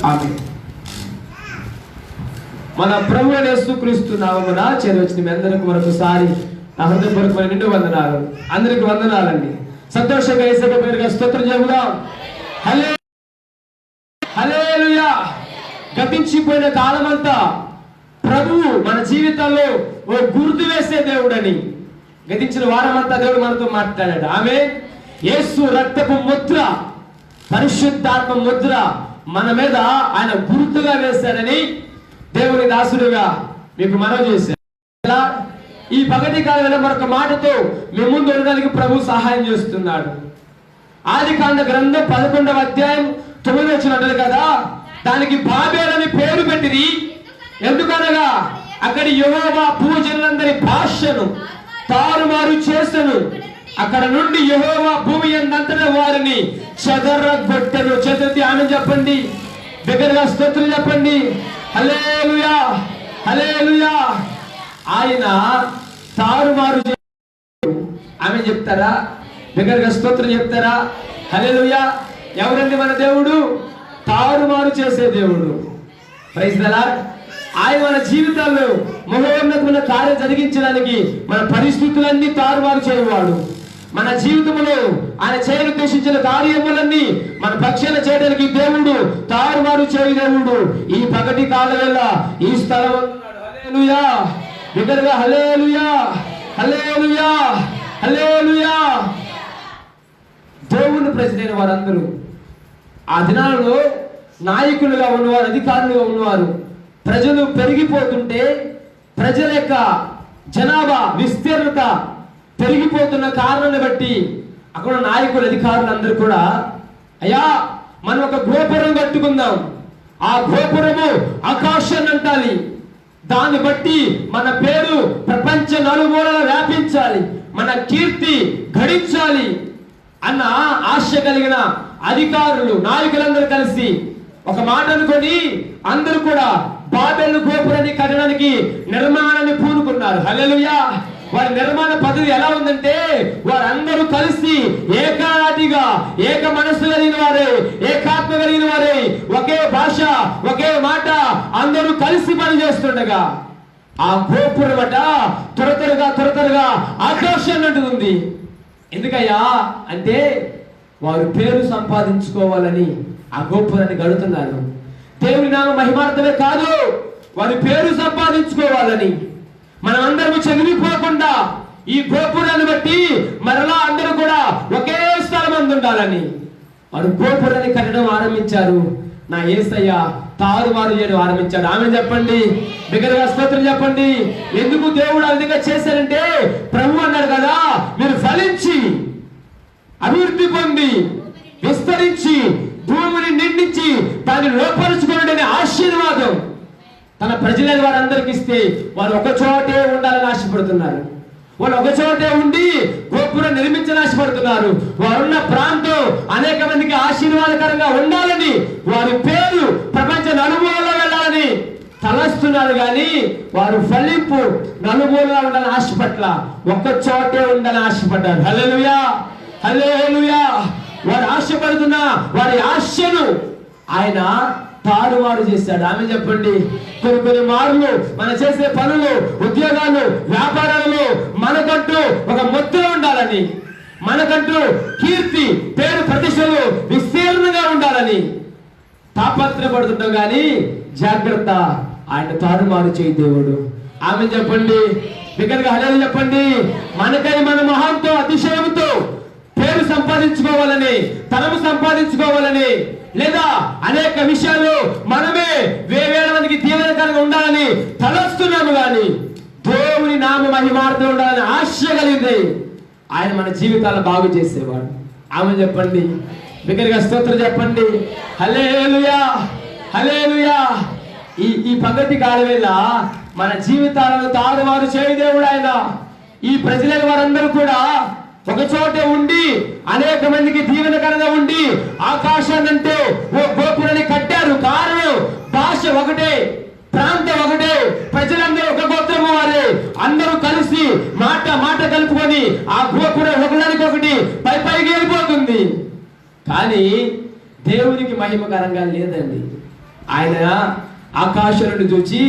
ఆమేన్. మన ప్రభువు యేసుక్రీస్తు నామమున చేరవచ్చిన మీ అందరికి మరొకసారి నా హృదయపూర్వకమైన నిండు వందనాలు. అందరికి వందనాలండి. సంతోషంగా యేసయ్య పేరుగా స్తోత్రం చెబుదాం. హల్లెలూయా. గతించిపోయిన కాలమంతా ప్రభువు మన జీవితాల్లో ఓ గుర్తు వేసే దేవుడని, గతించిన వారమంతా దేవుడు మనతో మాట్లాడాడు. ఆమేన్. యేసు రక్తపు ముద్ర, పరిశుద్ధాత్మ ముద్ర మన మీద ఆయన గుర్తుగా వేశాడని దేవుని దాసుడుగా మీకు మనవి చేశాడు. ఈ పగటి కాలంలో మరొక మాటతో మీ ముందు ఉండడానికి ప్రభు సహాయం చేస్తున్నాడు. ఆదికాండ గ్రంథం 11వ అధ్యాయం 9వ వచనం అంటారు కదా, దానికి బాబేల్ అని పేరు పెట్టింది. ఎందుకనగా అక్కడి యెహోవా భూజనులందరి భాషను తారుమారు చేసెను. అక్కడ నుండి యెహోవా భూమి అంతటా వారిని చెదరగొట్టెను. చతుర్థి ఆమె చెప్పండి, దగ్గరగా స్తోత్రం చెప్పండి. హల్లెలూయా, హల్లెలూయా. ఆయన తారుమారు ఆమె చెప్తారా? దగ్గరగా స్తోత్రం చెప్తారా? హల్లెలూయా. ఎవరండి మన దేవుడు? తారుమారు చేసే దేవుడు. Praise the lord. ఆయన మన జీవితాల్లో మహోన్నతమైన కార్యం జరిగించడానికి మన పరిస్థితులన్నీ తారుమారు చేయవాడు. మన జీవితంలో ఆయన చేయనుద్దేశించిన కార్యములన్నీ మన పక్షాన చేయడానికి దేవుడు తారుమారు చేయ దేవుడు. ఈ పగటి కాలవేళ ఈ స్థలం హల్లెలూయా, బిగ్గరగా హల్లెలూయా, హల్లెలూయా, హల్లెలూయా. దేవుని ప్రజలైన వారందరూ ఆ దినాలలో నాయకులుగా ఉన్నవారు, అధికారులుగా ఉన్నవారు. ప్రజలు పెరిగిపోతుంటే ప్రజల యొక్క జనాభా విస్తీర్ణత పెరిగిపోతున్న కారణాన్ని బట్టి అక్కడ నాయకులు, అధికారులు అందరూ కూడా, అయ్యా మనం ఒక గోపురం కట్టుకుందాం, ఆ గోపురము ఆకాశాన్ని అంటాలి, దాన్ని బట్టి మన పేరు ప్రపంచ నలుమూలలా వ్యాపించాలి, మన కీర్తి గడించాలి అన్న ఆశ కలిగిన అధికారులు, నాయకులందరూ కలిసి ఒక మాట అనుకొని అందరూ కూడా బాబెలు గోపురాన్ని కట్టడానికి నిర్మాణాన్ని పూనుకున్నారు. హల్లెలూయా. వారి నిర్మాణ పద్ధతి ఎలా ఉందంటే, వారందరూ కలిసి ఏకాటిగా, ఏక మనస్సు కలిగిన వారే, ఏకాత్మ కలిగిన వారే, ఒకే భాష, ఒకే మాట, అందరూ కలిసి పని చేస్తుండగా ఆ గోపురం అట త్వరగా ఆకాశాన్ని అంటుంది. ఎందుకయ్యా అంటే వారు పేరు సంపాదించుకోవాలని ఆ గోపురాన్ని గడుతున్నారు. దేవుని నామ మహిమార్థమే కాదు, వారి పేరు సంపాదించుకోవాలని, మనం అందరము చెదిరిపోకుండా ఈ గోపురాన్ని బట్టి మరలా అందరూ కూడా ఒకే స్థలం అందు ఉండాలని వారు గోపురాన్ని కట్టడం ఆరంభించారు. నా యేసయ్య తారుమారు చేయడం ఆరంభించాడు. ఆమె చెప్పండి, బిగ్గరగా స్తోత్రం చెప్పండి. ఎందుకు దేవుడు ఆ విధంగా చేశారంటే, ప్రభు అన్నాడు కదా, మీరు ఫలించి అభివృద్ధి పొంది విస్తరించి భూమిని నిండించి దాన్ని లోపరుచుకునే ఆశీర్వాదం తన ప్రజలైన వారందరికి ఇస్తే వారు ఒక చోటే ఉండాలని ఆశపడుతున్నారు. వాళ్ళు ఒక చోటే ఉండి గోపురం నిర్మించాలని ఆశపడుతున్నారు. వారున్న ప్రాంతం అనేక మందికి ఆశీర్వాదకరంగా ఉండాలని, వారి పేరు ప్రపంచ నలుమూలలో వెళ్ళాలని తలస్తున్నారు. కానీ వారు ఫలింపు నలుమూలలో ఉండాలని ఆశపట్ల, ఒక్క చోటే ఉండాలని ఆశపడ్డారు. హల్లెలూయా, హల్లెలూయా. వారు ఆశపడుతున్న వారి ఆశను ఆయన తారుమారు చేశాడు. ఆమె చెప్పండి. కొన్ని మార్లు మనం చేసే పనులు, ఉద్యోగాలు, వ్యాపారాలలో మనకంటూ ఒక ముద్ర ఉండాలని, మనకంటూ కీర్తి, పేరు, ప్రతిష్టలు విస్తీర్ణంగా ఉండాలని తాపత్రపడుతుంటాం. కానీ జాగ్రత్త, ఆయన తారుమారు చేయి దేవుడు. ఆమె చెప్పండి, బిగ్గరగా హల్లెలూయా చెప్పండి. మనకై మన మహంతో, అతిశయంతో పేరు సంపాదించుకోవాలని, తనము సంపాదించుకోవాలని, లేదా అనేక విషయాలు మనమే వేవేల మందికి దీవెనకరంగా ఉండాలని తలస్తున్నాము. కానీ దేవుని నామ మహిమార్థం ఉండాలని ఆశ కలిగింది. ఆయన మన జీవితాలను బాగు చేసేవాడు. ఆమె చెప్పండి, బిగ్గరగా స్తోత్రం చెప్పండి. హల్లెలూయా, హల్లెలూయా. ఈ పగటి కాలవేళ మన జీవితాలను తారుమారు చేయ దేవుడు ఆయన. ఈ ప్రజలైన వారందరూ కూడా ఒక చోటే ఉండి అనేక మందికి దీవెనకరంగా ఉండి ఆకాశాన్నంటే ఓ గోపురాన్ని కట్టారు. కారణం భాష ఒకటే, ప్రాంతం ఒకటే, ప్రజలందరూ ఒక గోత్రము వారే, అందరూ కలిసి మాట కలుపుకొని ఆ గోపురం ఒకదానికి ఒకటి పైకి వెళ్ళిపోతుంది. కానీ దేవునికి మహిమకరంగా లేదండి. ఆయన ఆకాశం నుండి చూచి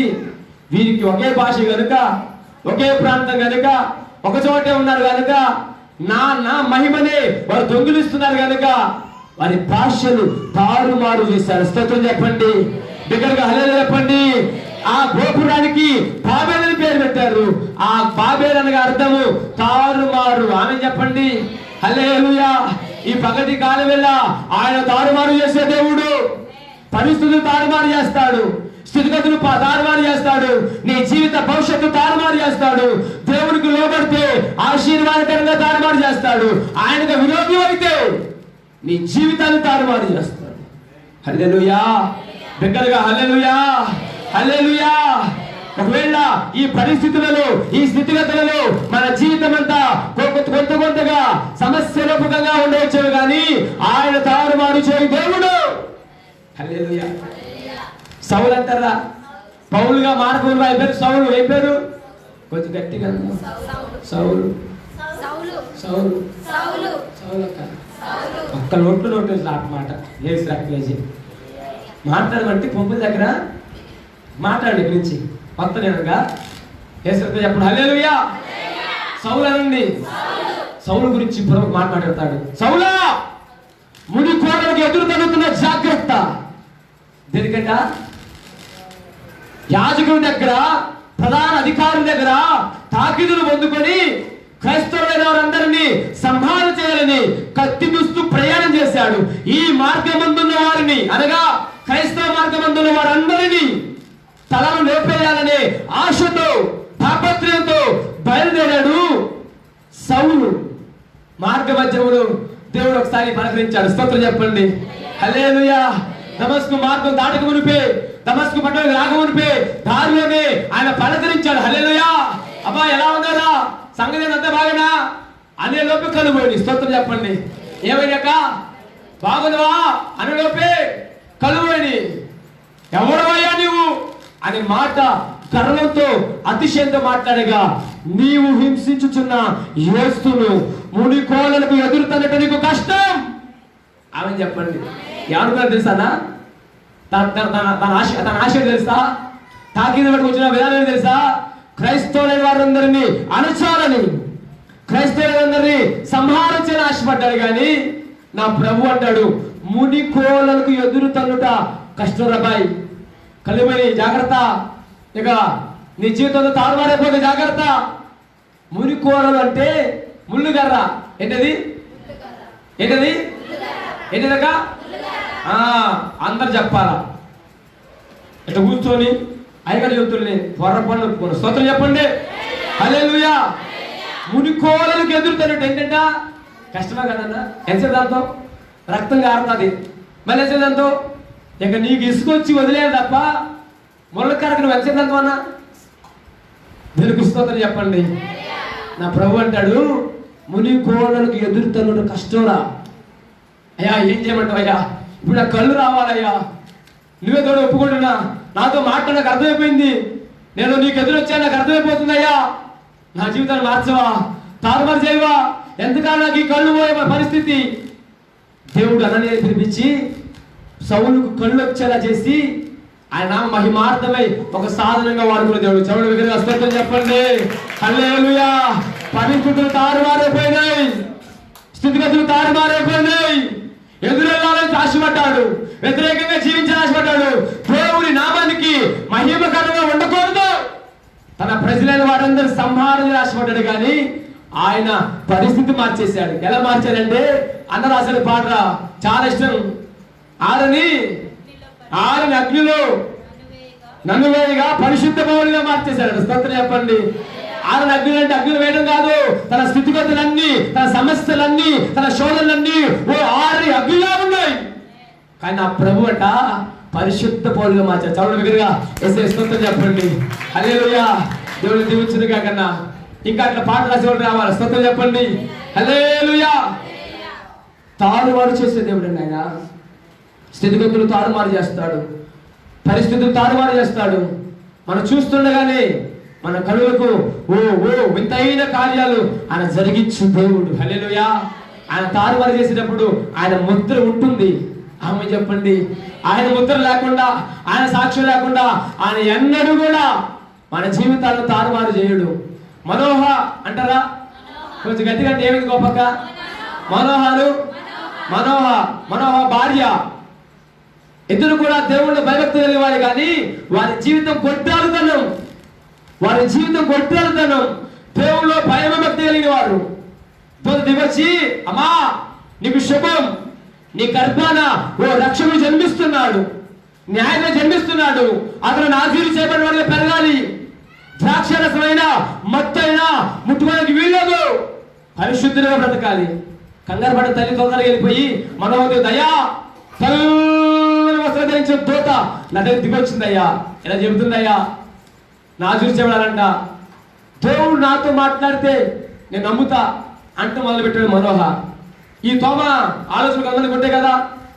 వీరికి ఒకే భాష కనుక, ఒకే ప్రాంతం కనుక, ఒక చోటే ఉన్నారు కనుక, నా మహిమనే వారు దొంగిలిస్తున్నారు కనుక వారి భాషలు తారుమారు చేశారు. స్తోత్రం చెప్పండి, దగ్గరగా హల్లెలూయా చెప్పండి. ఆ గోపురానికి బాబేల్ అని పేరు పెట్టారు. ఆ బాబేల్ అనగా అర్థము తారుమారు. ఆమె చెప్పండి హల్లెలూయా. ఈ పగటి కాలం వేళ ఆయన తారుమారు చేసే దేవుడు. పరిస్థితులు తారుమారు చేస్తాడు, స్థితిగతులు తారుమారు చేస్తాడు, నీ జీవిత భవిష్యత్తు తారుమారు చేస్తాడు. దేవునికి లోబడితే ఆశీర్వాదకరంగా తారుమారు చేస్తాడు. ఆయనకు విరోధి అయితే నీ జీవితాన్ని తారుమారు చేస్తాడు. హల్లెలూయా, దగ్గరగా హల్లెలూయా, హల్లెలూయా. ఒకవేళ ఈ పరిస్థితులలో, ఈ స్థితిగతులలో మన జీవితం అంతా కొంతగా సమస్యరూపకంగా ఉండవచ్చు, కానీ ఆయన తారుమారు చేయ దేవుడు. హల్లెలూయా. సౌలు అంటారా, పౌలుగా మార్గం అయిపోయారు. సౌలు అయిపోయారు, కొంచెం గట్టిగా సౌలు సౌలు సౌలు ఒక్క నోట్లు మాట ఏసు రక్తలేసి మాట్లాడమంటే పంపుల దగ్గర మాట్లాడండి గురించి కొత్త నేనుగా ఏసు చెప్పండి హల్లెలూయా. సౌలు అనండి. సౌలు గురించి మాట్లాడతాడు. సౌలా, ముని కోడలకు ఎదురు తగ్గుతున్న జాగ్రత్త. దేనికంట? యాజకుల దగ్గర, ప్రధాన అధికారుల దగ్గర తాకిదులు పొందుకొని క్రైస్తవులైన వారందరినీ సంహారం చేయాలని కత్తి దుస్తూ ప్రయాణం చేశాడు. ఈ మార్గమందున్న వారిని, అనగా క్రైస్తవ మార్గమందున్న వారందరినీ తలను లేపేయాలనే ఆశతో, తాపత్రయంతో బయలుదేరాడు సౌలు. మార్గ మధ్యములో దేవుడు ఒకసారి పలకరించాడు. స్తోత్రం చెప్పండి హల్లెలూయా. దమస్కు మార్గం దాటక మునిపే, దమస్కు పట్టణం రాక మునిపే దారిలోనే ఆయన పలకరించాడు. హల్లెలూయా. అబ్బా ఎలా ఉన్నారా, సంగతి అంతా బాగానా అనే లోపే కలుబోయి. స్తోత్రం చెప్పండి. ఏమైనాక బాగున్నావా అనే లోపే కలుబోయి. ఎవడవయ్యా నీవు అనే మాట గర్వంతో, అతిశయంతో మాట్లాడగా, నీవు హింసించుచున్న యేసును ముని కోళ్ళకు ఎదురుతన్నట్టు నీకు కష్టం. ఆమె చెప్పండి. ఎవరు తెలుసానా? తన ఆశ తెలుసా? తాకిద పట్టుకు వచ్చిన విధానం తెలుసా? క్రైస్తవులైన వారందరినీ అణచాలని, క్రైస్తవులందరినీ సంహారం చేయాలని ఆశపడ్డాడు. కానీ నా ప్రభు అంటాడు, ముని కోళ్ళకు ఎదురు తన్నుట కష్టం రబాయి. కలిమని జాగ్రత్త, ఇక నీ జీవితంలో తారుమారైపోతే జాగ్రత్త. ముని కోరలు అంటే ముళ్ళుగర్ర. ఏంటది? ఏంటది? ఏంటిదక? అందరు చెప్పాలా? ఇట్లా కూర్చొని అయ్యగారు చెబుతుంది పొరపడి స్తోత్రం చెప్పండి హల్లెలూయా. ముని కోరలకు ఎదురుతున్నట్టు ఏంటంట? కష్టమే కదన్నా. ఎంతసేపు దాంతో రక్తం కారుతుంది, మళ్ళీ ఎంతసేపు దాంతో ఇక నీకు ఇసుకొచ్చి వదిలేదు తప్ప ముళ్ళకరకు నువ్వు ఎంతసేపు దాంతో అన్నా? దీనికి స్తోత్రం చెప్పండి. నా ప్రభు అంటాడు, ముని కోడలకు ఎదురుతున్నట్టు కష్టంరా అయ్యా. ఏం చేయమంటావు అయ్యా? ఇప్పుడు నా కళ్ళు రావాలయ్యా, నువ్వే తోడు ఒప్పుకుంటున్నా, నాతో మాట నాకు అర్థమైపోయింది, నేను నీకు ఎదురొచ్చా నాకు అర్థమైపోతుంది అయ్యా. నా జీవితాన్ని మార్చవా, తారుమారు చేయవా, ఎంతకాలం నాకు ఈ కళ్ళు పోయే పరిస్థితి. దేవుడు అననీయ పిలిపించి సౌలుకు కళ్ళు వచ్చేలా చేసి ఆయన నామ మహిమార్థమై ఒక సాధనంగా వాడుకున్న దేవుడు. చౌడు విగ్రహ స్తోత్రం చెప్పండి హల్లెలూయా. పరిస్థితులు తారుమారైపోయినాయి, స్థితిగతులు తారుమారైపోయినాయి. ఎదురెళ్ళాలని ఆశపడ్డాడు, వ్యతిరేకంగా జీవించాలని ఆశపడ్డాడు. దేవుడి నామానికి మహిమకరంగా ఉండకూడదు, తన ప్రజలైన వారందరూ సంహారం ఆశపడ్డాడు. కానీ ఆయన పరిస్థితి మార్చేశాడు. ఎలా మార్చాడంటే, అన్న రాసిన పాట చాలా ఇష్టం. ఆరని అగ్నిలో నన్ను వేయగా పరిశుద్ధ పౌరులుగా మార్చేశాడు. స్తోత్రం చెప్పండి. ఆరని అగ్ని అంటే అగ్ని వేయడం కాదు, తన స్థితిగతులన్నీ, తన సమస్యలన్నీ, తన శోధనలన్నీ ఓ ఆరి అగ్నిలా ఉన్నాయి. కానీ నా ప్రభు అంట పరిశుద్ధ పౌరులుగా మార్చాడు. చౌడ దగ్గరగా ఎస్ఏ స్తోత్రం చెప్పండి హల్లెలూయా. దేవుడు దీవించును కాకన్నా ఇంకా అట్లా పాట రాసే వాళ్ళు రావాలి. స్తోత్రం చెప్పండి హల్లెలూయా. తారుమారు చేసే దేవుడు అండి ఆయన. స్థితిగతులు తారుమారు చేస్తాడు, పరిస్థితులు తారుమారు చేస్తాడు. మనం చూస్తుండగానే మన కనులకు ఓ ఓ వింతైన కార్యాలు ఆయన జరిగించు దేవుడు. హల్లెలూయా. ఆయన తారుమారు చేసేటప్పుడు ఆయన ముద్ర ఉంటుంది. ఆమె చెప్పండి ఆయన ముద్ర లేకుండా, ఆయన సాక్ష్యం లేకుండా ఆయన ఎన్నడూ కూడా మన జీవితాలను తారుమారు చేయడు. మనోహ అంటారా? కొంచెం గట్టిగా ఏమిటి గొప్పక? మనోహరు, మనోహ భార్య ఇద్దరు కూడా దేవుళ్ళు భయభక్తి కలిగిన వారు, కానీ వారి జీవితం కొట్టాలుతనం, దేవుళ్ళు భయభక్తి కలిగిన వారు. వచ్చి, అమ్మా నీకు శుభం, నీ గర్భాన ఓ రక్షకుడు జన్మిస్తున్నాడు, న్యాయంగా జన్మిస్తున్నాడు, అతను నాజీరు చేయబడిన వాడిగా పెరగాలి, ద్రాక్షరసమైన మత్తైనా ముట్టుకోవడానికి వీల్లేదు, పరిశుద్ధులుగా బ్రతకాలి. కంగారు పడిన తల్లి తొందరగా వెళ్ళిపోయి మనోహర్ దయా తెల్లని వస్త్రం ధరించిన దూత నా దగ్గర దిగొచ్చిందయ్యా, ఇలా చెబుతుందయ్యా నాజీరు చేయబడాలంట, దేవుడు నాతో మాట్లాడితే నేను నమ్ముతా అంటూ మొదలుపెట్టాడు మనోహ. ఈ తోమ ఆలోచనకు అందరికి ఉంటాయి కదా,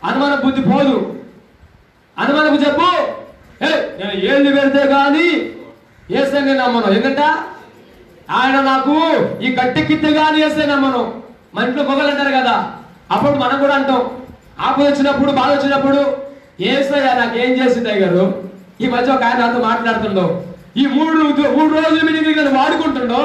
అనుమాన బుద్ధి పోదు. అనుమానకు చెప్పు, నేను ఏళ్ళు పెడితే కానీ ఏసై నేను నమ్మను, ఎందుకంటే ఆయన నాకు ఈ గట్టెక్కితే కానీ ఏసై నమ్మను. మన ఇంట్లో మొగలు అంటారు కదా, అప్పుడు మనం కూడా అంటాం, ఆపద వచ్చినప్పుడు, బాధ వచ్చినప్పుడు, ఏసయ్య నాకేం చేసింది అయ్యారు. ఈ మధ్య ఒక ఆయన నాతో మాట్లాడుతుండో, ఈ మూడు రోజులు మీటింగ్ వాడుకుంటుండో,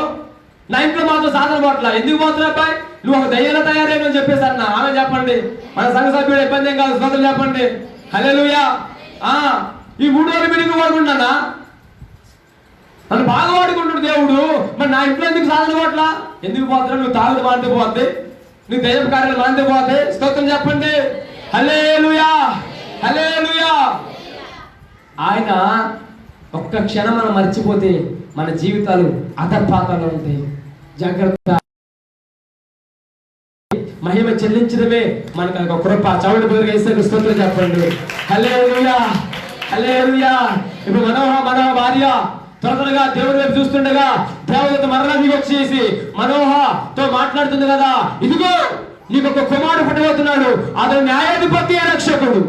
నా ఇంట్లో మాత్రం సాధన పోట్లా, ఎందుకు పోతున్నా అబ్బాయి, నువ్వు ఒక దయ్యాల తయారైన చెప్పేసి అన్న. ఆమె చెప్పండి, మన సంఘ సభ్యుడు ఇబ్బంది ఏం కాదు, స్తోత్రం చెప్పండి, హల్లెలూయా. ఈ 3 రోజులు మీటింగ్ వాడుకుంటానా, నన్ను బాగా వాడుకుంటున్నాడు దేవుడు, మరి నా ఇంట్లో ఎందుకు సాధన పోట్లా? ఎందుకు పోతున్నా? నువ్వు తాగుడు మాంతే పోతే, నువ్వు దయ్యం కార్యాలు మాంతే పోతే, స్తోత్రం చెప్పండి, హల్లెలూయా, హల్లెలూయా. ఆయన ఒక్క క్షణం మనం మర్చిపోతే మన జీవితాలు అధపాతాల్లో ఉంటాయి. జాగ్రత్త. మహిమ చెల్లించడమే మనకు ఒక కృప. చౌడు బదులుగా ఇస్తే స్తోత్రం చెప్పండి, హల్లెలూయా, హల్లెలూయా. ఇప్పుడు మనోహ భార్య త్వరగా దేవుడి వైపు చూస్తుండగా దేవదూత మరలా దిగి వచ్చేసి మనోహతో మాట్లాడుతుంది కదా, ఇదిగో నీకు ఒక కుమారుడు పుట్టబోతున్నాడు, అతను న్యాయాధిపతి రక్షకుడు,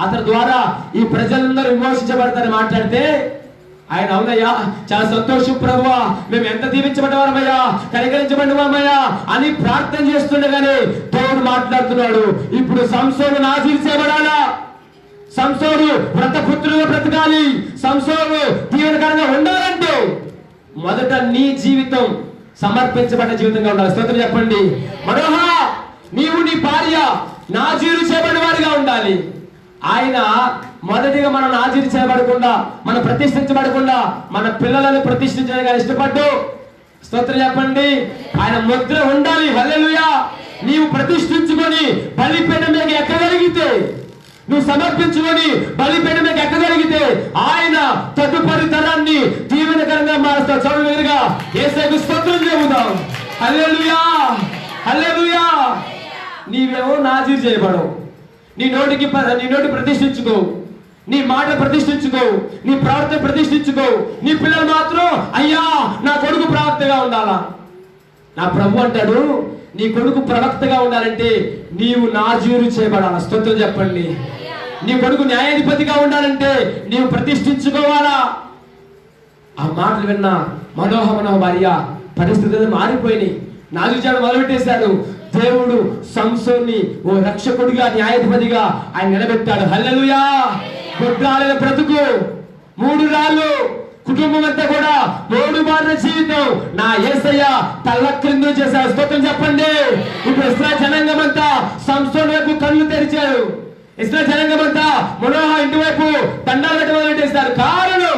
అతని ద్వారా ఈ ప్రజలందరూ విమోచించబడతారని మాట్లాడితే ఆయన అవునయ్యా, చాలా సంతోషం ప్రభువా, మేము ఎంత దీవించబడ్డవారమయ్యా, కనికరించబడ్డవారమయ్యా అని ప్రార్థన చేస్తుండగానే దేవుడు మాట్లాడుతున్నాడు, ఇప్పుడు సంసోను నాజీరు చేయబడాలా, సంసోను వ్రతపుత్రులుగా బ్రతకాలి, సంసోను దీవెనకరంగా ఉండాలంటే మొదట నీ జీవితం సమర్పించబడ్డ జీవితంగా ఉండాలి. స్తోత్రం చెప్పండి. మనోహ, నీవు నీ భార్య నాజీరు చేయబడిన వారిగా ఉండాలి. ఆయన మొదటిగా మనం నాజీరు చేయబడకుండా, మనం ప్రతిష్ఠించబడకుండా మన పిల్లలను ప్రతిష్ఠించడానికి ఇష్టపడ్డు. స్తోత్రం చెప్పండి. ఆయన ముద్ర ఉండాలి. హల్లెలూయా. నీవు ప్రతిష్ఠించుకొని బలిపీఠం మీద ఎక్కగలిగితే, నువ్వు సమర్పించుకొని బలిపీఠం మీద ఎక్కగలిగితే ఆయన తదుపరి తరాన్ని దీవెనకరంగా మారుస్తావు. చదువుగా యేసుకు స్తోత్రం చెబుదాం. హల్లెలూయా, హల్లెలూయా. నీవేమో నాజీరు చేయబడవు, నీ నోటి ప్రతిష్ఠించుకో, నీ మాట ప్రతిష్ఠించుకో, నీ ప్రవర్తన ప్రతిష్ఠించుకో. నీ పిల్లలు మాత్రం అయ్యా నా కొడుకు ప్రవక్తగా ఉండాలా. నా ప్రభు అంటాడు, నీ కొడుకు ప్రవక్తగా ఉండాలంటే నీవు నాజీరు చేయబడాలా. స్తోత్రం చెప్పండి. నీ కొడుకు న్యాయాధిపతిగా ఉండాలంటే నీవు ప్రతిష్ఠించుకోవాలా. ఆ మాటలు విన్న మనోహ భార్య పరిస్థితులు మారిపోయినాయి. నాజీరు చేయడం మొదలుపెట్టేశాడు. దేవుడు సంసోన్ని ఓ రక్షకుడిగా, న్యాయాధిపతిగా ఆయన నిలబెట్టాడు. హల్లెలూయా. గుడ్రాలైన బ్రతుకు, 3 రాళ్ళు, కుటుంబం అంతా కూడా 3 బారిన జీవితం నా యేసయ్య తల్ల క్రింద చేశాడు. స్తోత్రం చెప్పండి. ఇప్పుడు ఇశ్రాయేలు జనాంగం అంతా సంసోను వైపు కళ్ళు తెరిచారు. ఇశ్రాయేలు జనాంగం అంతా మనోహ ఇంటి వైపు దండాలు పెట్టేశారు. కారణం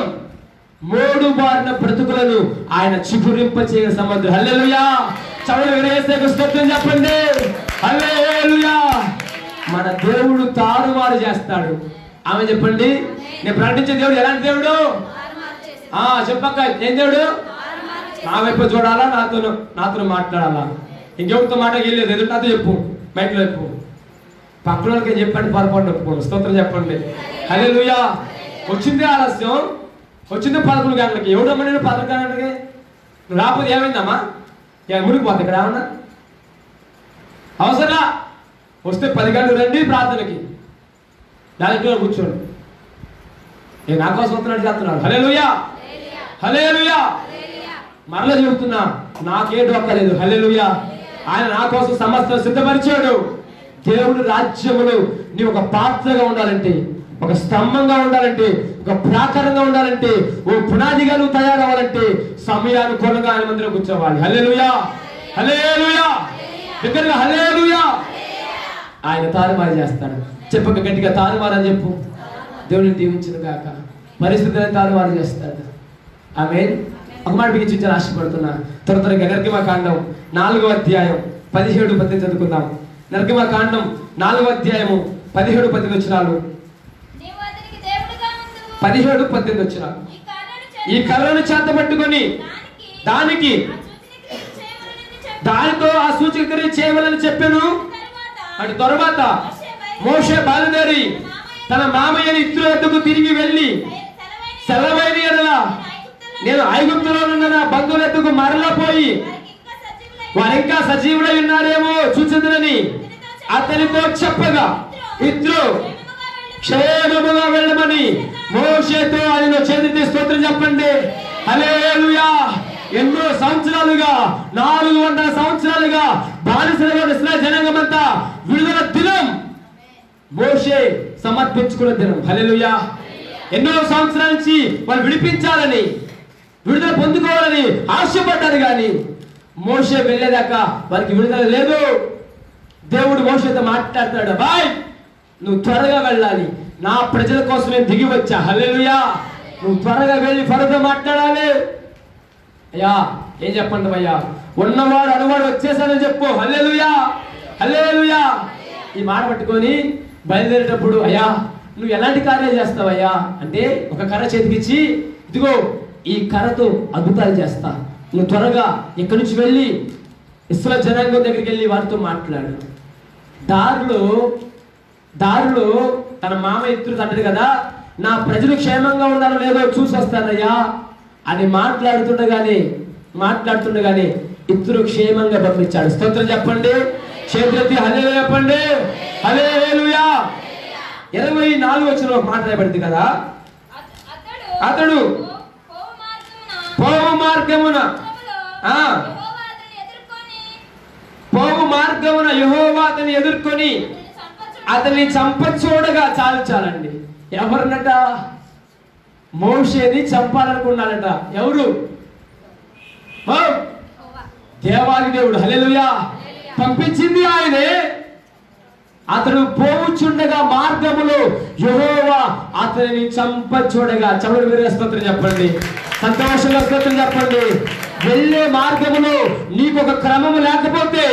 3 బారిన బ్రతుకులను ఆయన చిగురింప చేయ సమర్థుడు. హల్లెలూయా. చవడు యేసయ్యకు స్తోత్రం చెప్పండి. హల్లెలూయా. మన దేవుడు తారుమారు చేస్తాడు. ఆమె చెప్పండి. నేను ప్రకటించే దేవుడు ఎలాంటి దేవుడు? చెప్పక్క, ఏం దేవుడు? నా వైపు చూడాలా, నాతో మాట్లాడాలా, ఇంకెవరితో మాటకి వెళ్ళలేదు. ఎదురు నాతో చెప్పు, బయటలో చెప్పు, పక్కన వాళ్ళకి చెప్పండి, పొరపాటు ఒప్పుకోండి. స్తోత్రం చెప్పండి. హల్లెలూయా. వచ్చింది ఆలస్యం, వచ్చింది 11 గంటలకి. ఎవడమ్మా నేను 11 గంటలకి? నువ్వు రాకపోతే ఏమైందమ్మా? మునిగిపోతుంది ఇక్కడ ఏమన్నా అవసరంలా. వస్తే 10 గంటలు రండి ప్రార్థనకి, దానికి కూర్చోండి. నేను నా కోసం వస్తున్నాడు చేస్తున్నాను. హల్లెలూయా, హల్లెలూయా. మరలా చెబుతున్నా, నాకే డొక్కలేదు. హల్లెలూయా. ఆయన నా కోసం సమస్తం సిద్ధపరిచాడు. దేవుడి రాజ్యములో నీవు ఒక పాత్రగా ఉండాలంటే, ఒక స్తంభంగా ఉండాలంటే, ఒక ప్రాకారంగా ఉండాలంటే, ఓ పునాదిగా నువ్వు తయారవ్వాలంటే సమయానుకూలంగా ఆయన మందిరం కూర్చోవాలి. హల్లెలూయా, హల్లెలూయా, దగ్గరగా హల్లెలూయా. ఆయన తారుమారు చేస్తాడు. చెప్పక గట్టిగా తారుమారు అని చెప్పు. దేవుడిని దీవించును గాక. పరిస్థితులను తారుమారు చేస్తాడు. ఆమేన్. ఒక మాట బిగించి ఆశపడుతున్నా. త్వరగా నిర్గమకాండం 4వ అధ్యాయం 17-18 చదువుకుందాం. నిర్గమకాండం 4వ అధ్యాయము 17-18 వచనాలు. 17-18 వచనాలు. ఈ కర్రను చేత పట్టుకొని దానికి దానితో ఆ సూచక క్రియ చేయవలని చెప్పాను. అటు తరువాత మోషే బయలుదేరి తన మామయ్యని ఇత్రో ఎద్దుకు తిరిగి వెళ్ళి, సెలవైన ఎడల నేను ఐగుప్తులో ఉన్న నా బంధువుల ఎద్దుకు మరలా పోయి వారు ఇంకా సజీవులై ఉన్నారేమో చూచుదునని అతనితో చెప్పగా, ఇత్రో క్షేమముగా వెళ్ళమని మోషేతో ఆయన చేతులెత్తి స్తోత్రం చెప్పండి. హల్లెలూయా. ఎన్నో సంవత్సరాలుగా 400 సంవత్సరాలుగా బానిసలుగా ఇశ్రాయేలు జనాంగమంతా విడుదల దినం మోషే సమర్పించుకున్న దినం. హల్లెలూయా. ఎన్నో సంవత్సరాల నుంచి వాళ్ళు విడిపించాలని, విడుదల పొందుకోవాలని ఆశపడ్డారు, కానీ మోషే వెళ్ళేదాకా వారికి విడుదల లేదు. దేవుడు మోషేతో మాట్లాడతాడు, బాయ్ నువ్వు త్వరగా వెళ్ళాలి, నా ప్రజల కోసం నేను దిగి వచ్చా. హల్లెలూయా. నువ్వు త్వరగా వెళ్ళి ఫరోతో మాట్లాడాలి. అయ్యా ఏం చెప్పండి అయ్యా, ఉన్నవాడు అనువాడు వచ్చేసానని చెప్పు. హల్లెలూయా, హల్లెలూయా. ఈ మాట పట్టుకొని బయలుదేరేటప్పుడు, అయ్యా నువ్వు ఎలాంటి కార్యాలు చేస్తావయ్యా అంటే, ఒక కర్ర చేతికిచ్చి, ఇదిగో ఈ కర్రతో అద్భుతాలు చేస్తా, నువ్వు త్వరగా ఇక్కడి నుంచి వెళ్ళి ఇశ్రాయేలు జనాంగం దగ్గరికి వెళ్ళి వారితో మాట్లాడు. దారిలో తన మామ ఇత్రుడు అంటాడు కదా, నా ప్రజలు క్షేమంగా ఉన్నారో లేదో చూసి వస్తానయ్యా అని మాట్లాడుతుండగానే ఇత్రుడు క్షేమంగా పంపించాడు. స్తోత్రం చెప్పండి, చేతులెత్తి హల్లెలూయా చెప్పండి. హల్లెలూయా. 24 వచనంలో మాట్లాడబడింది కదా, అతడు పోవు మార్గమున యెహోవా అతన్ని ఎదుర్కొని అతన్ని చంపచూడగా, చాలండి, ఎవరినట? మోషేని చంపాలనుకున్నాడట. ఎవరు? దేవాది దేవుడు. హల్లెలూయా. పంపించింది ఆయనే. అతడు పోవుచుండగా మార్గములో యెహోవా అతనిని చంపచూడగా. చమడు వీర స్తోత్రం చెప్పండి, సంతోషంగా స్తోత్రం చెప్పండి. వెళ్ళే మార్గములో నీకు ఒక క్రమము లేకపోతే,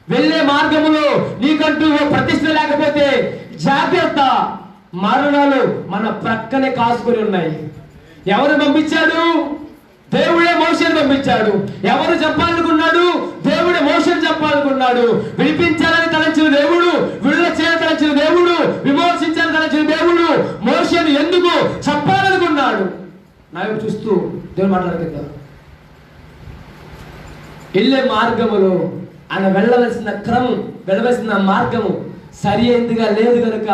వెళ్ళే మార్గములో నీకంటూ ప్రతిష్ట లేకపోతే జాగ్రత్త, మరణాలు మన ప్రక్కనే కాసుకొని ఉన్నాయి. ఎవరు పంపించాడు? దేవుడే మోషేని పంపించాడు. ఎవరు చెప్పాలనుకున్నాడు? దేవుడే మోషేని చెప్పాలనుకున్నాడు. విడిపించాలని తలంచిన దేవుడు, విడుదల చేయాలని తలంచిన దేవుడు, విమోచించాలని తలంచిన దేవుడు మోషేని ఎందుకు చెప్పాలనుకున్నాడు? నాకు చూస్తూ దేవుడు మాట్లాడగలుగుతాడు. వెళ్ళే మార్గములో ఆయన వెళ్ళవలసిన క్రమం, వెళ్ళవలసిన మార్గము సరి అయిందిగా లేదు కనుక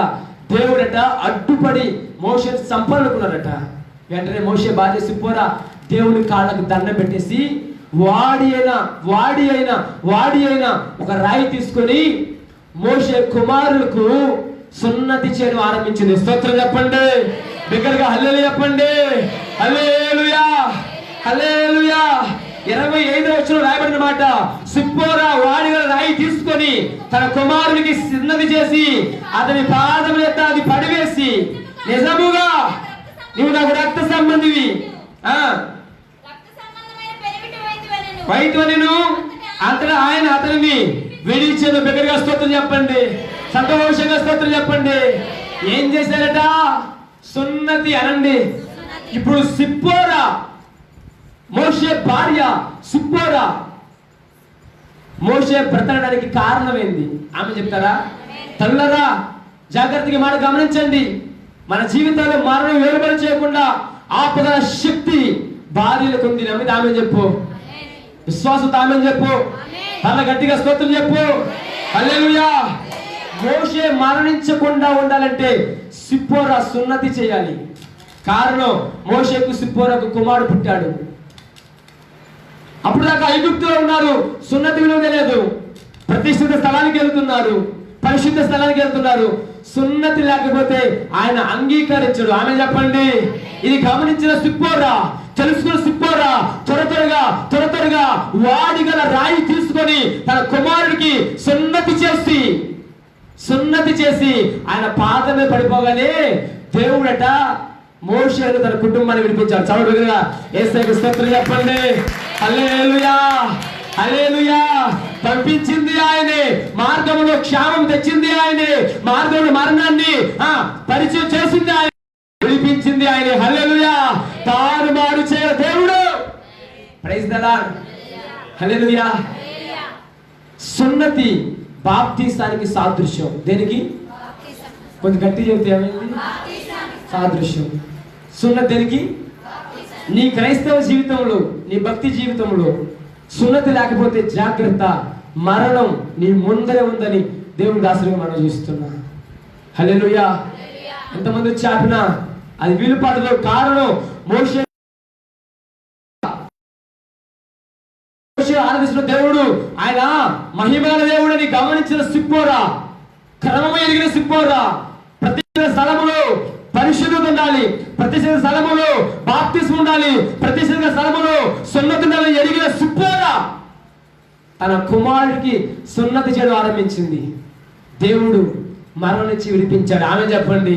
దేవుడట అడ్డుపడి మోషేని చంపాలనుకున్నాడట. వెంటనే మోషే భార్య సిప్పోరా దేవుని కాళ్ళకు దండం పెట్టేసి వాడి అయిన ఒక రాయి తీసుకొని మోషే కుమారులకు సున్నతి చేయడం ఆరంభించింది. స్తోత్రం చెప్పండి, దగ్గరగా హల్లెలూయా చెప్పండి. హల్లెలూయా, హల్లెలూయా. 25వ వచనంలో రాయబడిన మాట, సిప్పోరా వాడి రాయి తీసుకొని తన కుమారునికి సున్నతి చేసి అతని పాదముల ఎత్త అది పడివేసి, నిజముగా నీవు నాకు రక్త సంబంధివి, వైద్యులను అంతటా ఆయన అతనిని విడిచేది. బిగ్గరగా స్తోత్రం చెప్పండి, సంతోషంగా స్తోత్రం చెప్పండి. ఏం చేశారట? సున్నతి అనండి. ఇప్పుడు సిప్పోరా, మోషే భార్య సిప్పోరా, మోషే బ్రతకడానికి కారణం ఏంది? ఆమె చెప్తారా? తల్లులారా జాగ్రత్తగా మాట గమనించండి. మన జీవితాల్లో మరణం వేరుబడి చేయకుండా ఆపగల శక్తి భార్యలకు ఉంది. నమ్మిది ఆమె చెప్పు, విశ్వాసంతో ఆమె చెప్పు, తన గట్టిగా స్తోత్రం చెప్పు. హల్లెలూయా. మోషే మరణించకుండా ఉండాలంటే సిప్పోరా సున్నతి చేయాలి. కారణం మోషేకు సిప్పోరాకు కుమారుడు పుట్టాడు. అప్పుడు దాకా ఐగుప్తులో ఉన్నారు, సున్నతి విలువ తెలియదు. ప్రతిష్ఠిత స్థలానికి వెళ్తున్నారు, పరిశుద్ధ స్థలానికి వెళ్తున్నారు. సున్నతి లేకపోతే ఆయన అంగీకరించడు. ఆమె చెప్పండి. ఇది గమనించిన సిప్పోరా, తెలుసుకున్న సిప్పోరా త్వర త్వరగా వాడిగల రాయి తీసుకొని తన కుమారుడికి సున్నతి చేసి ఆయన పాద మీద పడిపోగానే దేవుడట మోషేను తన కుటుంబాన్ని విడిపించాడు. చదువుగా యేసయ్యకు స్తోత్రం చెప్పండి. హల్లెలూయా, హల్లెలూయా. పంపించింది ఆయనే, మార్గంలో క్షేమం తెచ్చింది ఆయనే, మార్గంలో మరణాన్ని పరిచయం చేసింది ఆయన, విడిపించింది ఆయనే. హల్లెలూయా. తారుమారు చేయ దేవుడు. Praise the lord. హల్లెలూయా. సున్నతి బాప్తిసానికి సాదృశ్యం. దేనికి? కొంచెం గట్టి చెబితే ఏమైంది? సాదృశ్యం. సున్నతి దేనికి? నీ క్రైస్తవ జీవితంలో, నీ భక్తి జీవితంలో సున్నతి లేకపోతే జాగ్రత్త, మరణం నీ ముందరే ఉందని దేవుని దాసులుగా మనం చూస్తున్నా. హల్లెలూయా. ఎంతమంది చాపినా అది వీలుపాటులో కారణం మోషే ఆరాధిస్తున్న దేవుడు ఆయన మహిమగల దేవుడని గమనించిన సిప్పోరా, క్రమం ఎరిగిన సిప్పోరా, ప్రతి స్థలములో పరిశుద్ధత ఉండాలి, ప్రతి స్థలములో బాప్తిస్మం ఉండాలి, ప్రతి స్థలములో సున్నతి ఉండాలని ఎరిగిన సిప్పోరా తన కుమారుడికి సున్నతి చేయడం ఆరంభించింది. దేవుడు మరణం నుంచి విడిపించాడు. ఆమె చెప్పండి.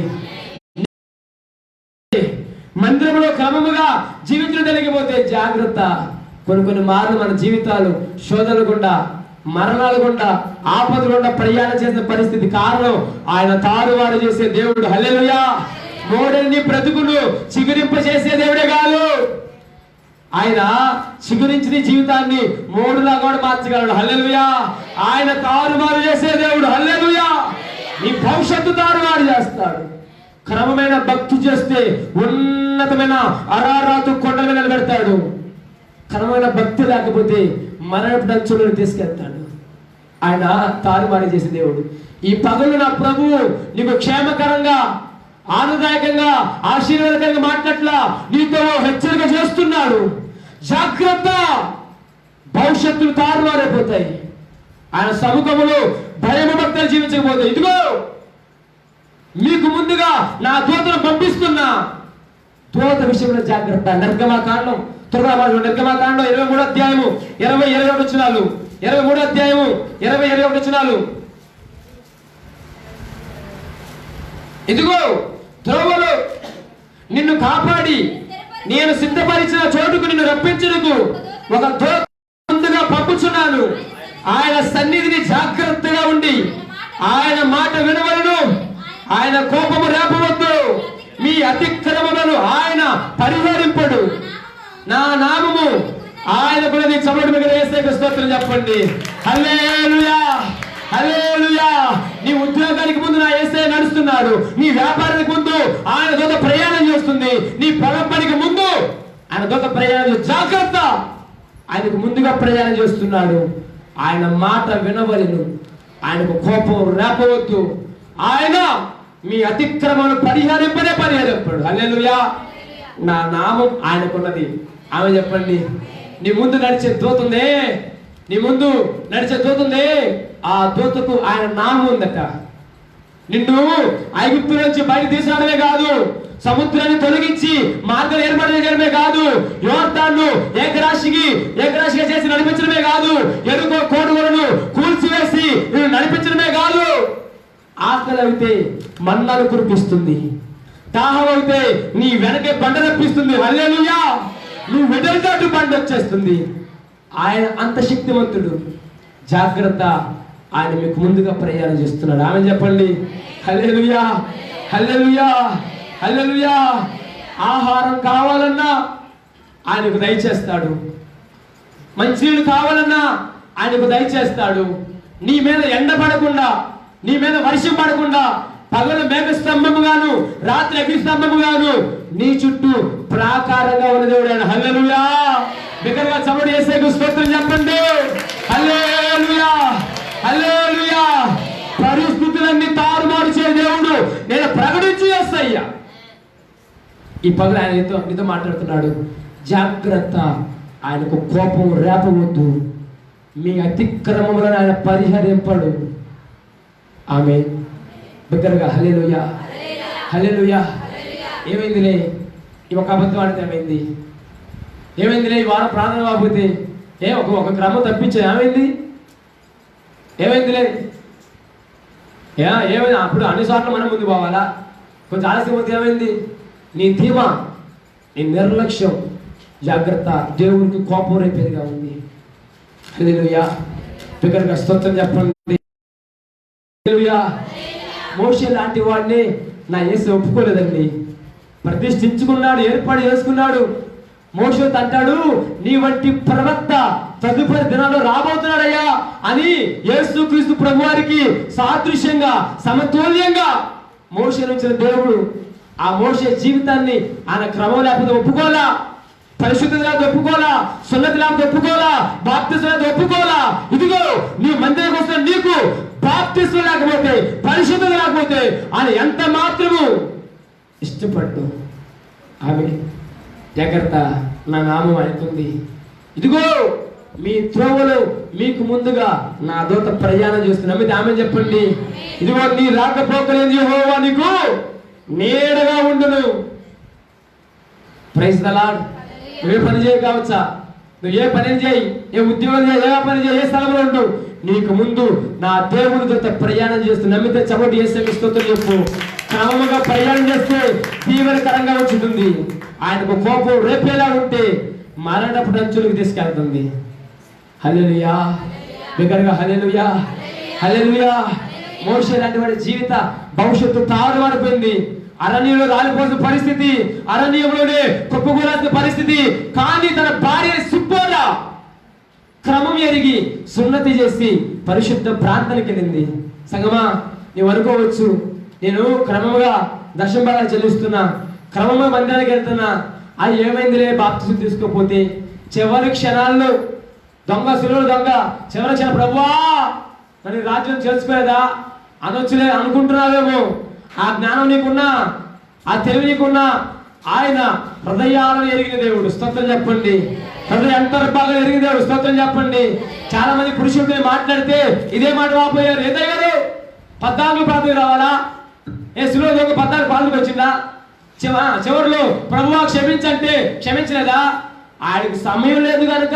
మందిరంలో క్రమముగా జీవించడం తెలియకపోతే జాగ్రత్త. కొన్ని మార్లు మన జీవితాలు శోధనలు గుండా, మరణాలు గుండా, ఆపదలు గుండా ప్రయాణం చేసిన పరిస్థితి కారణం ఆయన తారుమారు చేసే దేవుడు. హల్లెలూయా. మోడల్ని బ్రతుకును చిగురింప చేసే దేవుడే కాదు, ఆయన చిగురించిన జీవితాన్ని మోడులా కూడా మార్చగలడు. హల్లెలూయా. ఆయన తారుమారు చేసే దేవుడు. హల్లెలూయా. నీ భవిష్యత్తు తారుమారు చేస్తాడు. క్రమమైన భక్తి చేస్తే ఉన్నతమైన అరారాతు కొండల మీద నిలబెడతాడు. క్రమమైన భక్తి లేకపోతే మరణపు దంచులను తీసుకెళ్తాడు. ఆయన తారుమారు చేసే దేవుడు. ఈ పగలు నా ప్రభువు నీకు క్షేమకరంగా, ఆనందదాయకంగా, ఆశీర్వాదకరంగా మాట్లాడట్లా నీతో హెచ్చరిక చేస్తున్నాడు. జాగ్రత్త, భవిష్యత్తులు తారుమారైపోతాయి. ఆయన సముఖములో భయము భక్తులు జీవించకపోతే, ఇదిగో మీకు ముందుగా నా దూతను పంపిస్తున్నా. దూత విషయంలో జాగ్రత్త. నిర్గమకాండం 23వ అధ్యాయము 20-21 వచనాలు. 23వ అధ్యాయము 20-21 వచనాలు. ఇదిగో త్రోవలో నిన్ను కాపాడి నేను సిద్ధపరిచిన చోటుకు నిన్ను రప్పించుటకు ఒక దూత ముందుగా పంపుచున్నాను. ఆయన సన్నిధిని జాగ్రత్తగా ఉండి ఆయన మాట వినవలను. ఆయన కోపము రేపవద్దు. మీ అతిక్రమములను ఆయన పరిహరింపడు. నా నామము ఆయన కూడా నీ చమట మీద యేసయ్యకు స్తోత్రం చెప్పండి. హల్లెలూయా, హల్లెలూయా. నీ ఉద్యోగానికి ముందు నా యేసయ్య నడుస్తున్నాడు. నీ వ్యాపారానికి ముందు ఆయన దూత ప్రయాణం చేస్తుంది. నీ పొలం పనికి ముందు ఆయన దూత ప్రయాణం. జాగ్రత్త, ఆయనకు ముందుగా ప్రయాణం చేస్తున్నాడు. ఆయన మాట వినవలెను. ఆయనకు కోపం రేపవద్దు. ఆయన మీ అతిక్రమను పరిహరింపడు. హల్లెలూయా. నా నామం ఆయనకున్నది. ఆమె చెప్పండి. నీ ముందు నడిచే దూతుందే, నీ ముందు నడిచే దూతుందే, ఆ దూతకు ఆయన నామం ఉందట. నిన్ను ఐగుప్తు నుంచి బయట తీసుకురావడమే కాదు, సముద్రాన్ని తొలగించి మార్గం ఏర్పాటు చేయడమే కాదు, యోర్దాను ఏకరాశిగా చేసి నడిపించడమే కాదు, ఎరుకో కోడుగోలను కూల్చివేసి నిన్ను నడిపించడమే కాదు, ఆకలి అయితే మన్నాను కురిపిస్తుంది, దాహం అయితే నీ వెనకే బండ రప్పిస్తుంది. హల్లెలూయా. నువ్వు వెడల్దాటు బండ వచ్చేస్తుంది. ఆయన అంత శక్తివంతుడు. జాగ్రత్త, ఆయన మీకు ముందుగా ప్రయాణం చేస్తున్నాడు. ఆమె చెప్పండి. హల్లెలూయా, హల్లెలూయా, హల్లెలూయా. ఆహారం కావాలన్నా ఆయనకు దయచేస్తాడు. మంచినీళ్ళు కావాలన్నా ఆయనకు దయచేస్తాడు. నీ మీద ఎండ పడకుండా, నీ మీద వర్షం పడకుండా, పగలు మేఘ స్తంభముగాను రాత్రి అగ్ని స్తంభముగాను నీ చుట్టూ ప్రాకారంగా ఉన్న దేవుడు ఆయన. హల్లెలూయా. బిగ్గరగా చప్పుడు యేసయ్యకు స్తోత్రం చెప్పండి. హల్లెలూయా, హల్లెలూయా. పరిస్థితులన్నీ తారుమారు చే దేవుడు నేను ప్రకటించి యేసయ్య. ఈ పగలు ఆయన నీతో మాట్లాడుతున్నాడు. జాగ్రత్త, ఆయనకు కోపం రేపవద్దు. మీ అతిక్రమములను ఆయన పరిహరింపడు. ఆమె బిగ్గరగా హల్లెలూయా, హల్లెలూయా. ఏమైందిలే ఈ ఒక అబద్ధం ఆడితే ఏమైంది, ఏమైందిలే ఈ వారం ప్రార్థన కాకపోతే ఒక క్రమం తప్పించా ఏమైందిలే ఏమైంది అప్పుడు అన్నిసార్లు మనం ముందు పోవాలా, కొంచెం ఆలస్యం పోతే ఏమైంది? నీ ధీమా, నీ నిర్లక్ష్యం, జాగ్రత్త, దేవునికి కోపం రేపేదిగా ఉంది. హల్లెలూయా, బిగ్గరగా స్తోత్రం చెప్పండి. హల్లెలూయా. మోషే లాంటి వాడిని నా యేసు ఒప్పుకోలేదండి, ప్రతిష్ఠించుకున్నాడు, ఏర్పాటు చేసుకున్నాడు. మోషేతో అంటాడు, నీ వంటి ప్రవక్త తదుపరి దినాల్లో రాబోతున్నాడయ్యా అని యేసుక్రీస్తు ప్రభువారికి సాదృశ్యంగా సమతుల్యంగా మోషే నుంచిన దేవుడు ఆ మోషే జీవితాన్ని ఆయన క్రమం లేకపోతే ఒప్పుకోలా, పరిశుద్ధత లేకపోతే ఒప్పుకోలా, సున్నతి లేకపోతే ఒప్పుకోలా, బాప్తిసం లేకపోతే ఒప్పుకోలా. ఇదిగో నీ మందిరానికి వస్తున్న నీకు బాప్తిసం లేకపోతే, పరిశుద్ధత లేకపోతే ఆయన ఎంత మాత్రము ఇష్టపడ్డు. ఆమె జాగ్రత్త, నా నామం అవుతుంది. ఇదిగో మీ త్రోవలో మీకు ముందుగా నా దూత ప్రయాణం చేస్తుంది. నమ్మితే ఆమె చెప్పండి. ఇదిగో నీ రాకపోకలేదు యెహోవా నీకు నీడగా ఉండును. Praise the lord. నువ్వే పని చేయ కావచ్చా, నువ్వు ఏ పని చేయి, ఏ ఉద్యోగం చేయి, ఏ పని చేయి, ఏ స్థలంలో ఉండు, నీకు ముందు నా దేవుని దూత ప్రయాణం చేస్తూ నమ్మితే చబటి చేస్తే స్తోత్రం చెప్పు. క్రమముగా ప్రయాణం చేస్తే తీవ్రకరంగా వచ్చుతుంది. ఆయనకు కోపం రేపేలా ఉంటే మరణపు అంచులకు తీసుకెళ్తుంది. హల్లెలూయా, బిగ్గరగా హల్లెలూయా, హల్లెలూయా. మోషే లాంటి వాడి జీవిత భవిష్యత్తు తారుమారిపోయింది. అరణ్యంలో రాలిపోసిన పరిస్థితి, అరణ్యంలోనే కుప్పకూలాల్సిన పరిస్థితి. కానీ తన భార్య సిప్పోరా క్రమం ఎరిగి సున్నతి చేసి పరిశుద్ధ ప్రార్థనకి వెళ్ళింది. సంగమా, నీవు అనుకోవచ్చు, నేను క్రమంగా దశంభాగాలు చెల్లిస్తున్నా, క్రమంగా మందిరానికి వెళ్తున్నా, అది ఏమైందిలే బాప్తిసం తీసుకోపోతే. చివరి క్షణాల్లో దొంగ సులువులు దొంగ చివరి క్షణం ప్రభువా నన్ను రాజ్యం చేర్చుకోలేదా అనొచ్చులే అనుకుంటున్నావేమో. ఆ జ్ఞానం నీకున్నా, ఆ తెలివి నీకున్నా, ఆయన హృదయాలను ఎరిగిన దేవుడు. స్తోత్రం చెప్పండి. హృదయ అంతర్భాగాలు ఎరిగిన దేవుడు. స్తోత్రం చెప్పండి. చాలా మంది పురుషులతో మాట్లాడితే ఇదే మాట వాపోయారు. ఏదయ్యారు 14 ప్రార్థనకు రావాలా? సులువు దొంగ 14 ప్రార్థనకు వచ్చిందా? చివరిలో ప్రభువా క్షమించంటే క్షమించలేదా? ఆయనకు సమయం లేదు కనుక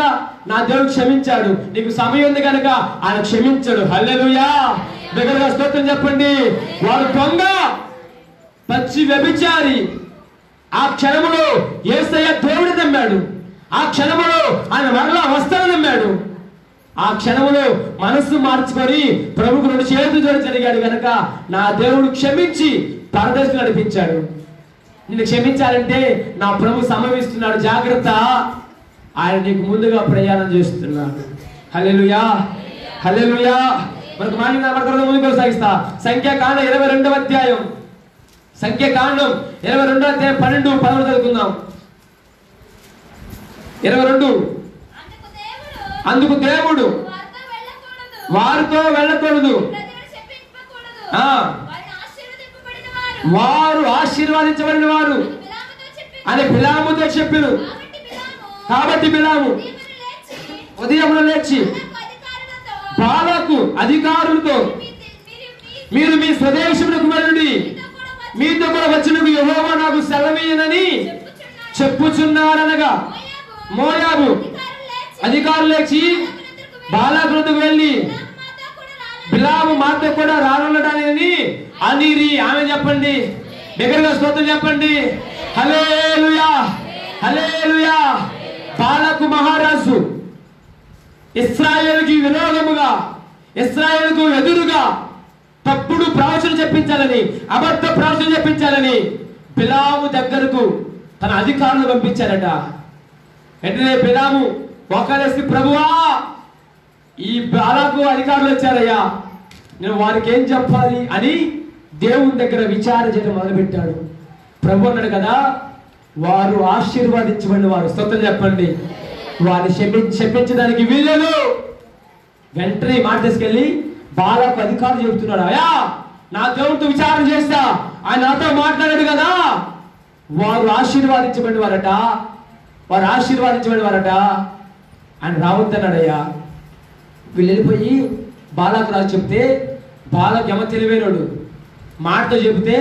నా దేవుడు క్షమించాడు, నీకు సమయం ఉంది కనుక ఆయన క్షమించాడు. హల్లెలూయా, దగ్గరగా స్తోత్రం చెప్పండి. వాడు దొంగ, పచ్చి వ్యభిచారి. ఆ క్షణములో యేసయ్య దేవుడు నమ్మాడు. ఆ క్షణములో ఆయన మరలా వస్తానని నమ్మాడు. ఆ క్షణములో మనస్సు మార్చుకొని ప్రభుకు 2 చేతులు జోడి జరిగాడు కనుక నా దేవుడు క్షమించి పరదేశం నడిపించాడు. నిన్ను క్షమించాలంటే నా ప్రభు సమయమిస్తున్నాడు. జాగ్రత్త, ఆయన నీకు ముందుగా ప్రయాణం చేస్తున్నాడు. హల్లెలూయా, హల్లెలూయా. మనకు మాట్లాడిన ముందు కొనసాగిస్తా. సంఖ్యాకాండం 22వ అధ్యాయం, సంఖ్యాకాండం 22వ అధ్యాయం 12, 13 చదువుకుందాం. 22. అందుకు దేవుడు వారితో వెళ్ళకూడదు, వారు ఆశీర్వాదించబడిన వారు అని బిలాముతో చెప్పారు. కాబట్టి బిలాము ఉదయమున లేచి బాలాకు అధికారులతో మీరు మీ స్వదేశమునకు వెళ్ళండి, మీతో కూడా వచ్చినకు యెహోవా నాకు సెలవీయనని చెప్పుచున్నారనగా మోయాబు అధికారులు లేచి బాలాకు వద్దకు వెళ్ళి బిలాము మాతో కూడా రానుండటానికి అనిరి. ఆమె చెప్పండి, దగ్గరగా స్తోత్రం చెప్పండి. హల్లెలూయా, హల్లెలూయా. బాలాకు మహారాజు ఇశ్రాయేలుకి విరోధముగా, ఇశ్రాయేలుకు ఎదురుగా తప్పుడు ప్రవచనం చెప్పించాలని, అబద్ధ ప్రవచనం చెప్పించాలని బిలాము దగ్గరకు తన అధికారులు పంపించారట. వెంటనే బిలాము ఒకలేసి ప్రభువా ఈ బాలాకు అధికారులు వచ్చారయ్యా, నేను వారికి ఏం చెప్పాలి అని దేవుని దగ్గర విచారణ చేయడం మొదలుపెట్టాడు. ప్రభు అన్నాడు కదా, వారు ఆశీర్వాదించబడిన వారు. స్తోత్రం చెప్పండి. వారిని శపించడానికి వీలేదు. వెంటనే మాట తీసుకెళ్ళి బాలాకు అధికారులు చెబుతున్నాడు, అయ్యా నా దేవునితో విచారణ చేస్తా, ఆయన నాతో మాట్లాడాడు కదా, వారు ఆశీర్వాదించబడిన వారట, వారు ఆశీర్వాదించబడిన వారట, ఆయన రావద్దన్నాడయ్యా. వీళ్ళు వెళ్ళిపోయి బాలాకు రాజు చెప్తే బాలకు ఎమ తెలివైనడు. మాటతో చెబితే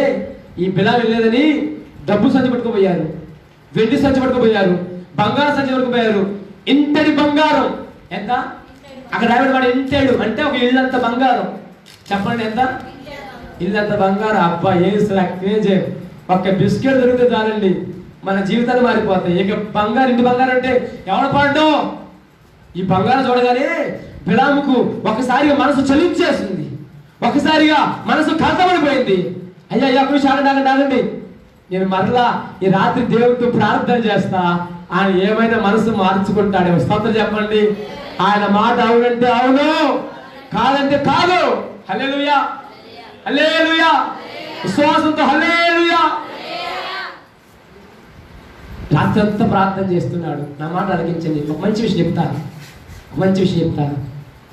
ఈ బిలాము వెళ్ళలేదని డబ్బు సంచి పట్టుకుపోయారు, వెండి సంచి పట్టుకుపోయారు, బంగారం సంచి పట్టుకుపోయారు. ఇంతటి బంగారం ఎంత? అక్కడ వాడు ఇంటాడు అంటే ఒక ఇల్లంత బంగారం. చెప్పండి ఎంత? ఇల్లంత బంగారం. అబ్బా ఏం ఒక్క బిస్కెట్ దొరికితే చాలండి, మన జీవితాలు మారిపోతాయి. ఇక బంగారం, ఇంటి బంగారం అంటే ఎవడ పాడు. ఈ బంగారం చూడగానే బిలాముకు ఒకసారిగా మనసు చలించేస్తుంది, ఒకసారిగా మనసు కలతపడిపోయింది. అయ్యా అప్పుడు ఆగండి, నేను మరలా ఈ రాత్రి దేవుడితో ప్రార్థన చేస్తా, ఆయన ఏమైనా మనసు మార్చుకుంటాడేమో. స్తోత్రం చెప్పండి. ఆయన మాట అవునంటే అవును, కాదంటే కాదు. హల్లెలూయా, హల్లెలూయా, విశ్వాసంతో హల్లెలూయా. రాత్రి అంతా ప్రార్థన చేస్తున్నాడు. నా మాట అడిగించండి. ఒక మంచి విషయం చెప్తాను.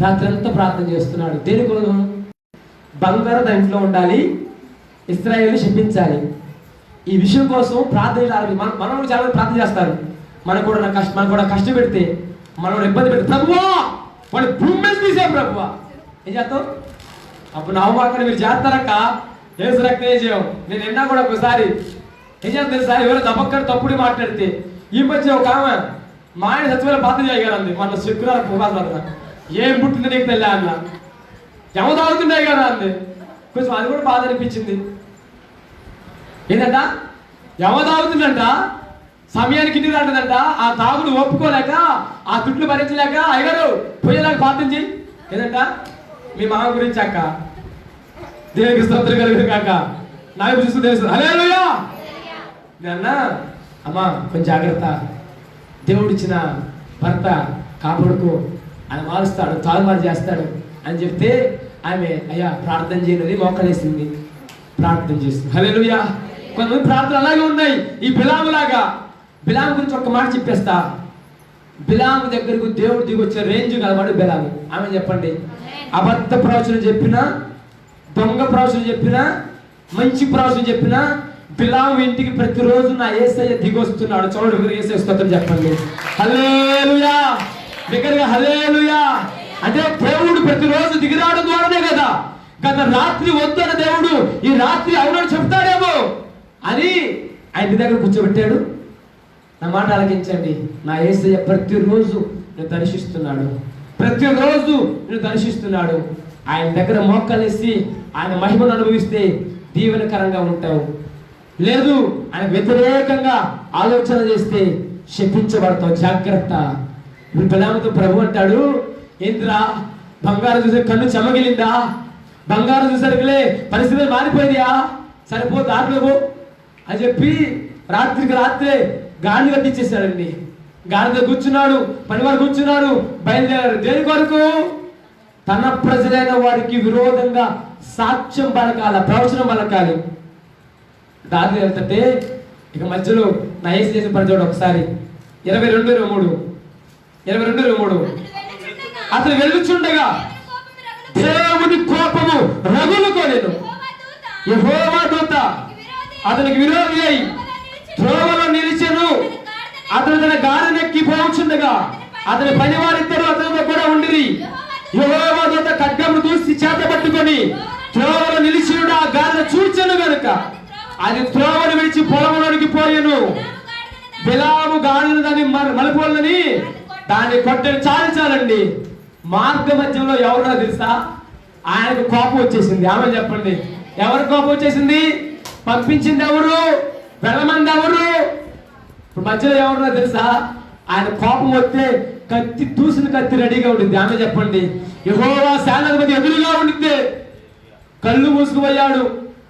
రాత్రి అంతా ప్రార్థన చేస్తున్నాడు. దేనికోసం? బంగారం దాంట్లో ఉండాలి, ఇశ్రాయేలుని శపించాలి. ఈ విషయం కోసం ప్రార్థన. మనం చాలా ప్రార్థన చేస్తారు. మనకు కూడా కష్టం పెడితే, మనం ఇబ్బంది పెడితే, ప్రభువా వాడు భూమి మీద తీసాం, ప్రభువా ఏం చేస్తాం? అప్పుడు నవ్వమాకని మీరు చేస్తారక్క, ఏసు రక్క ఏం చేయం. నేను ఎన్నా కూడా ఒకసారి ఏం చేస్తాను తెలుసా, ఎవరో దబ్బక్కని తప్పుడు మాట్లాడితే ఈ మధ్య ఒక ఆమె మా ఆయన సత్యవేళ ప్రార్థన చేయగలండి. మన శుక్రవారం పువ్వాలు ఏం పుట్టింది నీకు తెల్లా అన్న, ఎమ తాగుతున్నాయి కదా అంది. కొంచెం అది కూడా బాధ అనిపించింది. ఏంటంట? ఎమ తాగుతుందంట, సమయానికి ఇంటికి రాంటదంట. ఆ తాగుడు ఒప్పుకోలేక, ఆ తుట్లు భరించలేక అయ్యగారు పోయేలాగా ప్రార్థన చేయి. ఏదంట? మీ మామ గురించి అక్క, దేవునికి స్తోత్రం కలుగును కాక, నాకు చూస్తూ తెలుసు. హల్లెలూయా. నేనన్నా అమ్మా కొంచెం జాగ్రత్త, దేవుడిచ్చిన భర్త కాపాడుకో, ఆయన మారుస్తాడు, తారుమారు చేస్తాడు అని చెప్తే ఆమె అయ్యా ప్రార్థన చేయనది మోకలేసింది, ప్రార్థన చేస్తుంది. హల్లెలూయా. కొంతమంది ప్రార్థనలు అలాగే ఉన్నాయి. ఈ బిలాములాగా. బిలాము గురించి ఒక మాట చెప్పేస్తా. బిలాము దగ్గరకు దేవుడు దిగి వచ్చే రేంజ్ కలవాడు బిలాము. ఆమె చెప్పండి. అబద్ధ ప్రవచనం చెప్పినా, దొంగ ప్రవచనం చెప్పినా, మంచి ప్రవచనం చెప్పినా బిలాము ఇంటికి ప్రతిరోజు నా యేసయ్య దిగి వస్తున్నాడు. చూడండి, యేసయ్య స్తోత్రం చెప్పండి. హల్లెలూయా, దగ్గరగా హల్లెలూయా. అంటే దేవుడు ప్రతిరోజు దిగిరావడం ద్వారానే కదా గత రాత్రి వద్దన్న దేవుడు ఈ రాత్రి అవునని చెప్తాడేమో అని ఆయన దగ్గర కూర్చోబెట్టాడు. నా మాట ఆలకించండి. నా యేసయ్య ప్రతిరోజు నేను దర్శిస్తున్నాడు, ప్రతిరోజు నేను దర్శిస్తున్నాడు. ఆయన దగ్గర మోక్కలేసి ఆయన మహిమను అనుభవిస్తే దీవెనకరంగా ఉంటావు. లేదు ఆయన వ్యతిరేకంగా ఆలోచన చేస్తే శపించబడతావు. జాగ్రత్త. ఇప్పుడు బిలాముతో ప్రభు అంటాడు, ఏంద్రా బంగారం చూసే కన్ను చెమగిలిందా? బంగారం చూసరికిలే పరిస్థితులు మారిపోయినాయా? సరిపో దాంట్లో అని చెప్పి రాత్రికి రాత్రే గాడిని కట్టించేశాడండి. గాడిద కూర్చున్నాడు, పనివారు కూర్చున్నాడు, బయలుదేరారు. దేని కొరకు? తన ప్రజలైన వారికి విరోధంగా సాక్ష్యం పలకాల, ప్రవచనం పలకాలి. దారిలో వెళ్తుంటే ఇక మధ్యలో నా ఏసు చేసిన పని చూడ ఒకసారి 22:23 అతను వెళ్ళుచుండగా దేవుని కోపము రగులుకొనెను. యెహోవా దూత అతనికి విరోధి అయి త్రోవలో నిలిచెను. అతను తన గాడినెక్కి పోవచ్చుండగా అతని పనివారిద్దరూ అతనితో కూడా ఉండిరి. యెహోవా దూత ఖడ్గమును దూసి చేత పట్టుకొని త్రోవలో నిలిచియుడు ఆ గాడిన చూచెను గనుక అది త్రోవను విడిచి పొలంలోనికి పోయెను. బిలాము గాడిన దాన్ని మలుపులని దాన్ని కొట్టని చాలండి. మార్గ మధ్యంలో ఎవరో తెలుసా? ఆయనకు కోపం వచ్చేసింది. ఆమె చెప్పండి, ఎవరు కోపం వచ్చేసింది? పంపించింది ఎవరు? వెళ్ళమంది ఎవరు? ఇప్పుడు మధ్యలో ఎవరో తెలుసా? ఆయన కోపం వస్తే కత్తి, దూసిన కత్తి రెడీగా ఉండింది. ఆమె చెప్పండి, యెహోవా సేనాధిపతి ఎదురుగా ఉండింది. కళ్ళు మూసుకుపోయాడు,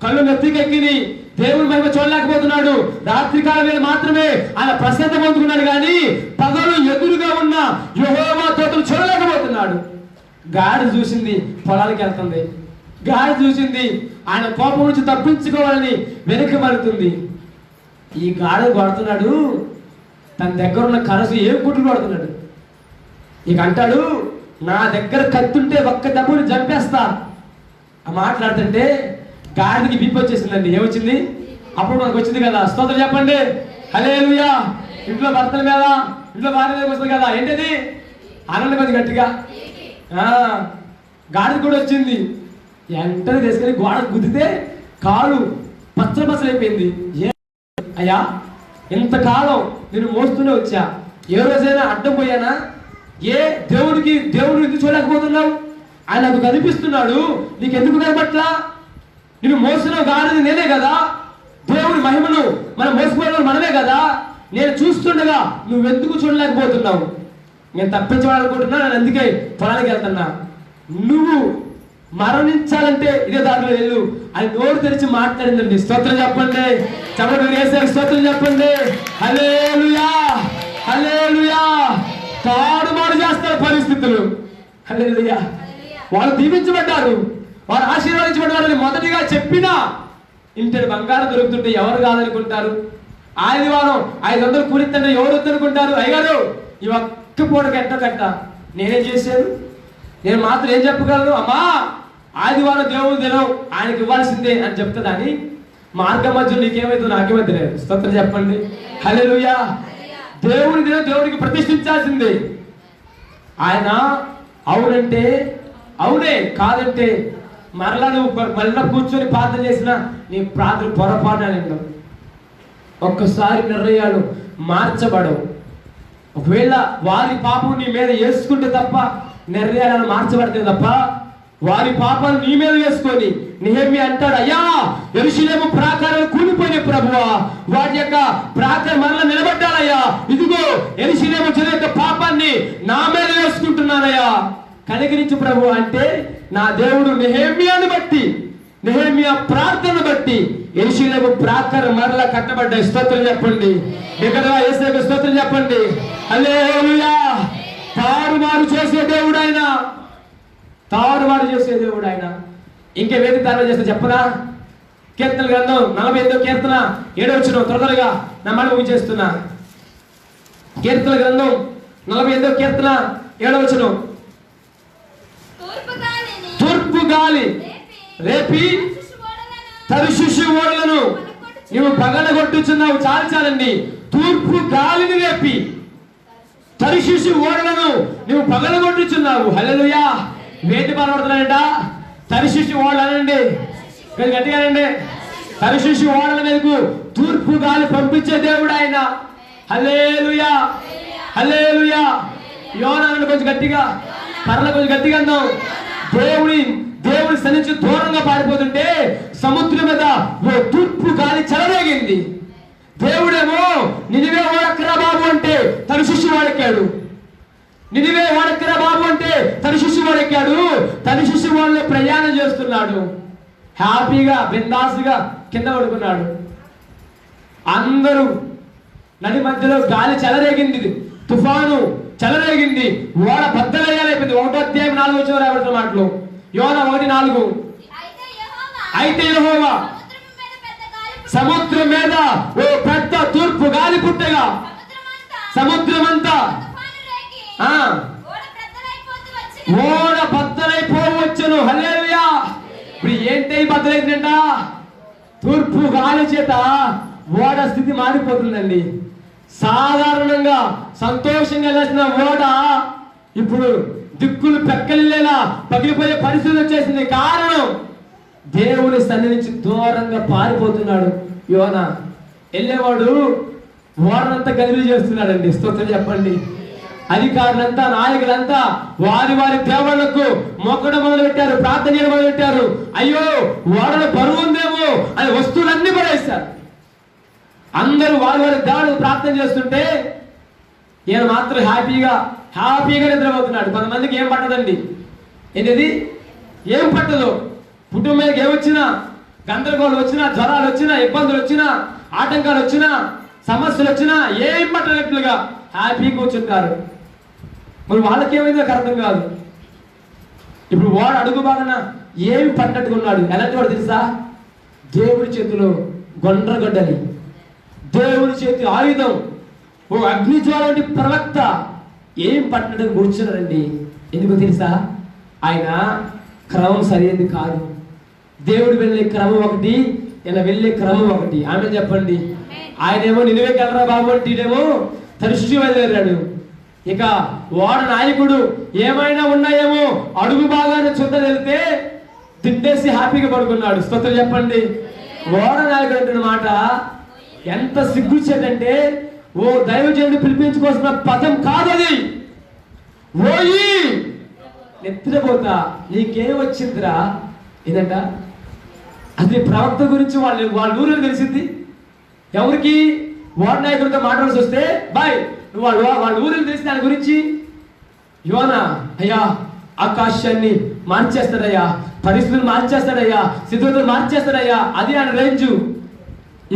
కళ్ళు నెత్తికెక్కిని, దేవుని మహిమ చూడలేకపోతున్నాడు. రాత్రి కాలం మీద మాత్రమే ఆయన ప్రశాంత పొందుకున్నాడు, కానీ పగలు ఎదురుగా ఉన్న యెహోవా దూతను చూడలేకపోతున్నాడు. గాడి చూసింది పొలానికి వెళ్తుంది, గాడి చూసింది ఆయన కోపం నుంచి తప్పించుకోవాలని వెనక్కి మరుతుంది. ఈ గాడి కొడుతున్నాడు, తన దగ్గర ఉన్న కరసు ఏం కుట్లు కొడుతున్నాడు. ఇక అంటాడు, నా దగ్గర కత్తుంటే ఒక్క దెబ్బని చంపేస్తా. ఆ మాట్లాడుతుంటే గాడికి బీపీ వచ్చేసిందండి. ఏమొచ్చింది? అప్పుడు మనకు వచ్చింది కదా. స్తోత్రం చెప్పండి. హల్లెలూయా. ఇంట్లో భర్తల మీద, ఇంట్లో భార్య మీద వస్తుంది కదా. ఏంటది? అనండి కొంచెం గట్టిగా. గాడికి కూడా వచ్చింది. వెంటనే తీసుకొని గోడ గుద్దితే కాలు పచ్చలైపోయింది. అయ్యా, ఇంతకాలం నేను మోస్తూనే వచ్చా, ఏ రోజైనా అడ్డం పోయానా? దేవుడు ఎందుకు చూడలేకపోతున్నావు? ఆయన నాకు కనిపిస్తున్నాడు, నీకు ఎందుకు కనబట్లా? నేను మోసిన గాడిది నేనే కదా, దేవుడి మహిమను మనం మోసపోయిన మనమే కదా. నేను చూస్తుండగా నువ్వెందుకు చూడలేకపోతున్నావు? నేను తప్పించాలనుకుంటున్నా, నేను అందుకే పొలానికి వెళ్తున్నా. నువ్వు మరణించాలంటే ఇదే దారిలో వెళ్ళు అని నోరు తెరిచి మాట్లాడిందండి. స్తోత్రం చెప్పండి, చెప్పండి, వేసారు స్తోత్రం చెప్పండి. హల్లెలూయా, హల్లెలూయా. తారుమారు చేస్తారు పరిస్థితులు. హల్లెలూయా. వాళ్ళు దీవించబడ్డారు, వారు ఆశీర్వదించబడ్డారని మొదటిగా చెప్పినా ఇంటి బంగారం దొరుకుతుంటే ఎవరు కాదనుకుంటారు? ఆదివారం 500 కూలిస్తుంటే ఎవరు వద్దనుకుంటారు? అయ్యారు ఈ ఒక్క పూటకి కట్ట నేనేం చేశాను? నేను మాత్రం ఏం చెప్పగలను? అమ్మా, ఆదివారం దేవుడు దినం, ఆయనకి ఇవ్వాల్సిందే అని చెప్తుందని మార్గ మధ్యలో నీకేమైతే నాకేమైతే లేదు. స్తోత్రం చెప్పండి. హల్లెలూయా. దేవుడి దినం దేవుడికి ప్రతిష్ఠించాల్సిందే. ఆయన అవునంటే అవునే, కాదంటే మరలా నువ్వు మళ్ళీ కూర్చొని ప్రార్థన చేసినా నీ ప్రార్థన పొరపాటు. ఒక్కసారి నిర్ణయాలు మార్చబడవు. ఒకవేళ వారి పాపం నీ మీద వేసుకుంటే తప్ప నిర్ణయాలను మార్చబడతాయి తప్ప వారి పాపాలు నీ మీద వేసుకొని నెహెమ్యా అంటాడు, అయ్యా యెరూషలేము ప్రాకారాలు కూలిపోయిన ప్రభువా, వాటి యొక్క ప్రాకారం మరలా నిలబడ్డాలయ్యా. ఇదిగో యెరూషలేము జనం యొక్క పాపాన్ని నా మీద వేసుకుంటున్నానయ్యా, కనికరించు ప్రభు అంటే నా దేవుడు నెహెమ్యాను బట్టి, నెహెమ్యా ప్రార్థన బట్టి యెరూషలేము ప్రాకారం మరలా కట్టబడ్డాయి. స్తోత్రం చెప్పండి. బిగ్గరగా యేసుకు స్తోత్రం చెప్పండి. హల్లెలూయా. తారుమారు చేసే దేవుడు ఆయన, తారుమారు చేసే దేవుడు ఆయన. ఇంకే వేదిక తారుమారు చేస్తే చెప్పనా? కీర్తన గ్రంథం 45వ కీర్తన 7వ వచనం, త్వరగా నా మాట ముగించేస్తున్నా. కీర్తన గ్రంథం 45వ కీర్తన 7వ వచనం. తూర్పు గాలి రేపి తర్షీషు ఓడలను నువ్వు పగలగొట్టుచున్నావు. చాలండి. తూర్పు గాలిని రేపి తర్షీషు ఓడలను నువ్వు పగలగొట్టుచున్నావు. హల్లెలూయా. వేటి పడబడుతున్నాయంట? తర్షీషు ఓడలనండి, గట్టిగానండి. తర్షీషు ఓడల మీదకు తూర్పు గాలి పంపించే దేవుడు ఆయన. హల్లెలూయా, హల్లెలూయా. యోనాను కొంచెం గట్టిగా, పర్ల కొంచెం గట్టిగా అందాం. దేవుడి సన్నిధి దూరంగా పారిపోతుంటే సముద్రం మీద ఓ తూర్పు గాలి చెలరేగింది. దేవుడేమో నినివే ఓడక్కరా బాబు అంటే తర్షీషు వాడెక్కాడు. నినివే ఓడక్కరా బాబు అంటే తర్షీషు వాడెక్కాడు. తర్షీషు వాళ్ళు ప్రయాణం చేస్తున్నాడు. హ్యాపీగా బిందాసుగా కింద పడుకున్నాడు. అందరూ నది మధ్యలో గాలి చెలరేగింది, తుఫాను చెలరేగింది, ఓడ బద్దలయ్యాలైపోయింది. 1వ అధ్యాయం 4వ వచనం రాబడుతున్న మాటలు, యోనా 1:4. అయితే యెహోవా సముద్రం మీద ఓ పెద్ద తూర్పు గాలి పుట్టగా సముద్రమంతా ఓడ బద్దలైపోవచ్చును. హల్లెలూయా. ఇప్పుడు ఏంటి బద్దలైందంట? తూర్పు గాలి చేత ఓడ స్థితి మారిపోతుందండి. సాధారణంగా సంతోషంగా వెళ్ళాల్సిన ఓడ ఇప్పుడు దిక్కులు పెక్కలేలా పగిలిపోయే పరిస్థితి వచ్చేసింది. కారణం దేవుని సన్నిధి నుంచి దూరంగా పారిపోతున్నాడు యోనా. వెళ్ళేవాడు ఓడనంతా గదిలి చేస్తున్నాడండి. స్తోత్రం చెప్పండి. అధికారులంతా నాయకులంతా వారి వారి దేవుళ్లకు మొక్కడం మొదలు పెట్టారు, ప్రార్థన చేయడం మొదలు పెట్టారు. అయ్యో ఓడలో బరువు ఉందేమో అని వస్తువులన్నీ పడేస్తారు. అందరూ వారి వారి దేవుళ్ళకు ప్రార్థన చేస్తుంటే ఈయన మాత్రం హ్యాపీగా నిద్రపోతున్నాడు. కొంతమందికి ఏం పట్టదండి, ఏంటిది ఏం పట్టదు. కుటుంబం మీదకి ఏమొచ్చినా, గందరగోళం వచ్చినా, జ్వరాలు వచ్చినా, ఇబ్బందులు వచ్చినా, ఆటంకాలు వచ్చినా, సమస్యలు వచ్చినా ఏం పట్టనట్లుగా హ్యాపీ కూర్చుంటారు. మరి వాళ్ళకి ఏమైందో అర్థం కాదు. ఇప్పుడు వాడు అడుగు బాగన ఏమి పట్టట్టుగా ఉన్నాడు. ఎలాంటి వాడు తెలుసా? దేవుడి చేతిలో గొండ్రగడ్డలి, దేవుడి చేతి ఆయుధం, ఓ అగ్నిజ్వాల వంటి ప్రవక్త ఏం పట్టడం కూర్చున్నారండి. ఎందుకు తెలుసా? ఆయన క్రమం సరైనది కాదు. దేవుడు వెళ్ళే క్రమం ఒకటి, ఈయన వెళ్ళే క్రమం ఒకటి. ఆమె చెప్పండి. ఆయనేమో నినివేకి వెళ్ళరా బాబు అంటే ఈయనేమో తర్షీషు వెళ్ళాడు. ఇక వాడ నాయకుడు ఏమైనా ఉన్నాయేమో అడుగు బాగానే చుద్ద వెళ్తే తింటేసి హ్యాపీగా పడుకున్నాడు. స్తోత్రం చెప్పండి. ఓడ నాయకుడు అంటున్న మాట ఎంత సిగ్గుచ్చేదంటే, ఓ దైవజనుడు పిలిపించుకోవాల్సిన పదం కాదది. ఓయి నిద్రపోతా నీకేం వచ్చిందిరా ఏదంట. అది ప్రవక్త గురించి వాళ్ళ ఊరిలో తెలిసింది. ఎవరికి? ఓడ నాయకుడితో మాట్లాడాల్సి వస్తే బాయ్ నువ్వు వాళ్ళ ఊరిలో తెలిసి దాని గురించి యోనా అయ్యా ఆకాశాన్ని మార్చేస్తాడయ్యా, పరిస్థితులు మార్చేస్తాడయ్యా, స్థితిగతులు మార్చేస్తాడయ్యా, అది ఆయన రేంజు.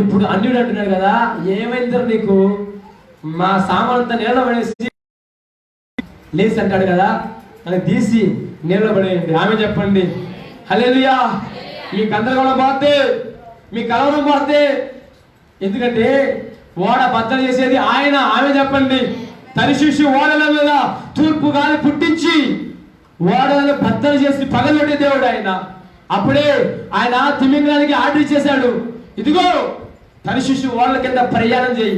ఇప్పుడు అన్యుడు అంటున్నాడు కదా, ఏమైందో నీకు, మా సామానంతా నీళ్ళ పడేసి లేచి అంటాడు కదా, అని తీసి నీళ్ళ పడేయండి. ఆమె చెప్పండి హల్లెలూయా. మీ గందరగోళం పోతే, మీ కలవరం పోతే, ఎందుకంటే ఓడ బద్దలు చేసేది ఆయన. ఆమె చెప్పండి. తరిశిష్యు ఓడల మీద తూర్పు గాలి పుట్టించి ఓడలను బద్దలు చేసి పగలొట్టే దేవుడు ఆయన. అప్పుడే ఆయన తిమింగలానికి ఆర్డర్ ఇచ్చేశాడు, ఇదిగో తరిశిష్యు ఓడల కింద ప్రయాణం చేయి.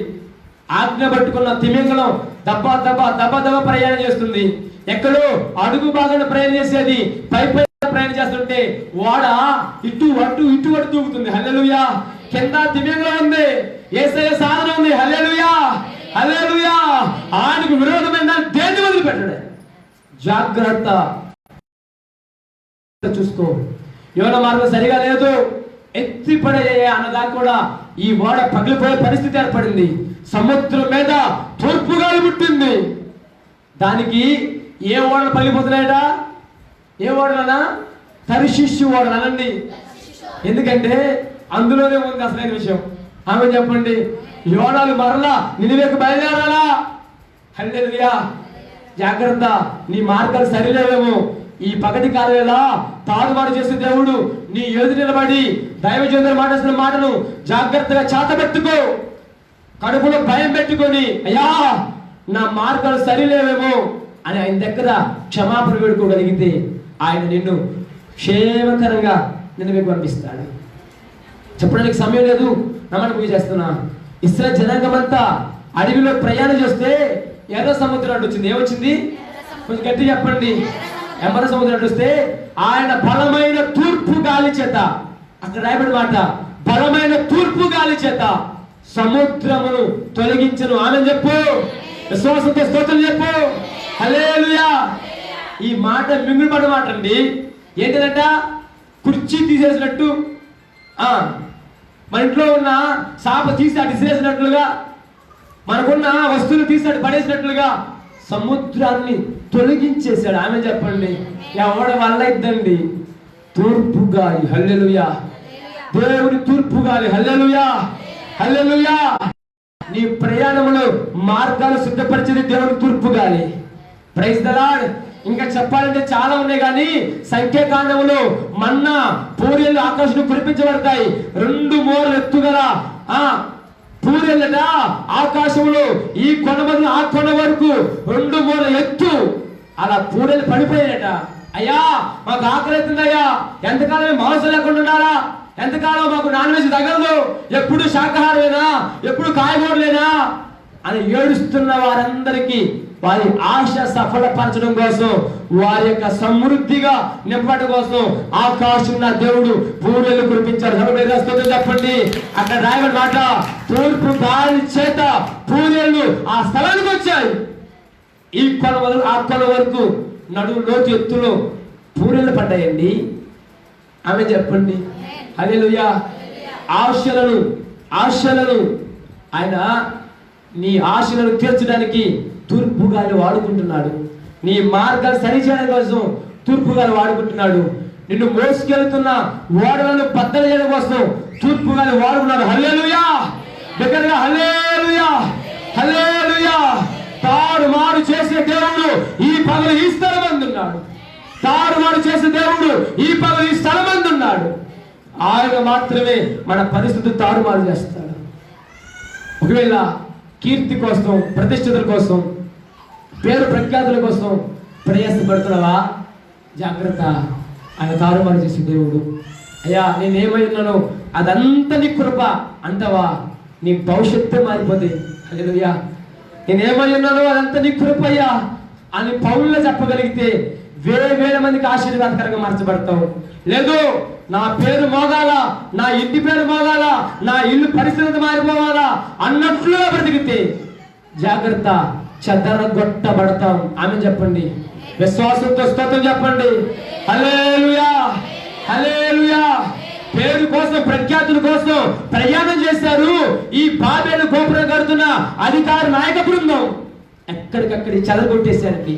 ఆజ్ఞ పట్టుకున్న తిమింగలం దబ్బ దబ్బ దబ్బ దబ్బ ప్రయాణం చేస్తుంది. ఎక్కడో అడుగు భాగాన్ని ప్రయాణం చేసేది పై పై ప్రయాణం చేస్తుంటే ఓడ ఇటు అటు తూగుతుంది. హల్లెలూయా. కింద తిమింగలం ఉంది, యేసయ్య సాధన ఉంది. హల్లెలూయా హల్లెలూయా. ఆయనకు విరోధమైన దేన్ని వదిలిపెట్టాడు. జాగ్రత్త చూసుకో. యోన మార్గం సరిగా లేదు, ఎత్తిపడే అన్నదాకా కూడా ఈ ఓడ పగిలిపోయే పరిస్థితి ఏర్పడింది. సముద్రం మీద తూర్పు గాలి పుట్టింది. దానికి ఏ ఓడలు పగిలిపోతున్నాయట? ఏ ఓడలనా? తరిశిష్యు ఓడలు అనండి. ఎందుకంటే అందులోనే ఉంది అసలైన విషయం. ఆమె చెప్పండి. యోనాలు మరలా నినివేకు బయలుదేరాలా? హల్లెలూయా. జాగ్రత్త, నీ మార్గాలు సరిలేవేమో. ఈ పగటి కాలంలో తారుమారు చేసే దేవుడు నీ ఎదురు నిలబడి దైవజనుడు మాట్లాడుతున్న మాటను జాగ్రత్తగా చాతబెట్టుకో. కడుపులో భయం పెట్టుకొని, అయ్యా నా మార్గాలు సరిలేవేమో అని ఆయన దగ్గర క్షమాపణ వేడుకోగలిగితే ఆయన నిన్ను క్షేమకరంగా నిన్ను పంపిస్తాడు. చెప్పడానికి సమయం లేదు, నమ్మని పూజ చేస్తున్నా. ఇశ్రాయేలు జనాంగం అంతా అడవిలో ప్రయాణం చేస్తే ఎర్ర సముద్రం అడ్డు వచ్చింది. ఏమొచ్చింది? కొంచెం గట్టి చెప్పండి. ఎర్ర సముద్రం అడ్డు వస్తే ఆయన బలమైన తూర్పు గాలి చేత, అక్కడ రాయబడి మాట, బలమైన తూర్పు గాలి చేత సముద్రమును తొలగించను. ఆమె చెప్పు, విశ్వాసంతో స్తోత్రం చెప్పు. హల్లెలూయా. ఈ మాట మింగుడు పడ్డ మాట అండి. ఏంటిదంట? కుర్చీ తీసేసినట్టు, మన ఇంట్లో ఉన్న సాప తీసి అటు తీసేసినట్లుగా, మనకున్న వస్తువులు తీసి అటు పడేసినట్లుగా సముద్రాన్ని తొలగించేశాడు. ఆమె చెప్పండి. ఎవడ వల్ల ఇద్దండి? తూర్పు గాలి. హల్లెలూయా. దేవుని తూర్పు గాలి. హల్లెలూయా హల్లెలూయా. నీ ప్రయాణంలో మార్గాలు సిద్ధపరిచేది దేవుని తూర్పు గాలి. Praise the lord. ఇంకా చెప్పాలంటే చాలా ఉన్నాయి, కానీ సంఖ్యాకాండంలో మన్నా పూరేళ్ళు ఆకాశం కురిపించబడతాయి. 2 మోర్లు ఎత్తుగల పూరేళ్ళట ఆకాశంలో ఈ కొన మొదలు ఆ కొన వరకు 2 మోర్ల ఎత్తు అలా పూరేళ్ళు పడిపోయాయట. అయ్యా మాకు ఆకలి అవుతుందయ్యా, ఎంతకాలం మాంసం లేకుండా ఉండాలా, ఎంతకాలం మాకు నాన్ వెజ్ తగలదు, ఎప్పుడు శాకాహారమేనా, ఎప్పుడు కాయగూరలేనా అని ఏడుస్తున్న వారందరికీ వారి ఆశ సఫలపరచడం కోసం, వారి యొక్క సమృద్ధిగా నింపడం కోసం ఆకాశం నా దేవుడు పూరేళ్ళు కురిపించారు. చెప్పండి. అక్కడ రాయబడి మాట, తూర్పు గాలి చేత పూరేళ్ళు ఆ స్థలానికి వచ్చాయి. ఈ కొన మొదలు ఆ కొన వరకు నడుము లోతు ఎత్తులో పూరేళ్ళు పడ్డాయండి. ఆమె చెప్పండి. హల్లెలూయా. ఆశలను ఆయన నీ ఆశలను తీర్చడానికి తూర్పు గాలి వాడుకుంటున్నాడు. నీ మార్గాలు సరిచేయడం కోసం తూర్పు గాలి వాడుకుంటున్నాడు. నిన్ను మోసుకెళ్తున్న ఓడలను బద్దలు చేయడం కోసం తూర్పు గాలి వాడుకున్నాడు. హల్లెలూయా. దగ్గరగా హల్లెలూయా హల్లెలూయా. తారుమారు చేసే దేవుడు ఈ పగలు ఈ స్థలం అందున్నాడు. తారుమారు చేసే దేవుడు ఈ పగలు ఈ స్థలం అందున్నాడు. ఆయన మాత్రమే మన పరిస్థితి తారుమారు చేస్తాడు. ఒకవేళ కీర్తి కోసం, ప్రతిష్టతల కోసం, పేరు ప్రఖ్యాతుల కోసం ప్రయాసపడుతున్నావా? జాగ్రత్త, ఆయన తారుమారు చేసే దేవుడు. అయ్యా నేనేమై ఉన్నానో అదంతా నీ కృప అంటావా, నీ భవిష్యత్తు మారిపోతుంది. హల్లెలూయా. నేనేమై ఉన్నానో అదంతా నీ కృప అయ్యా అని పౌలులో చెప్పగలిగితే వేల మందికి ఆశీర్వాదకరంగా మార్చబడతావు. లేదు, నా పేరు మోగాల, నా ఇంటి పేరు మోగాల, నా ఇల్లు పరిస్థితి మారిపోవాలా అన్నట్లుగా బ్రతికితే జాగ్రత్త, చెదరగొట్టబడతాం. ఆమె చెప్పండి. విశ్వాసంతో స్తోత్రం చెప్పండి. హల్లెలూయా, హల్లెలూయా. పేరు కోసం, ప్రఖ్యాతుల కోసం ప్రయాణం చేశారు ఈ బాబేలు గోపురం కడుతున్న అధికార నాయక బృందం. ఎక్కడికక్కడి చెదరగొట్టేసరికి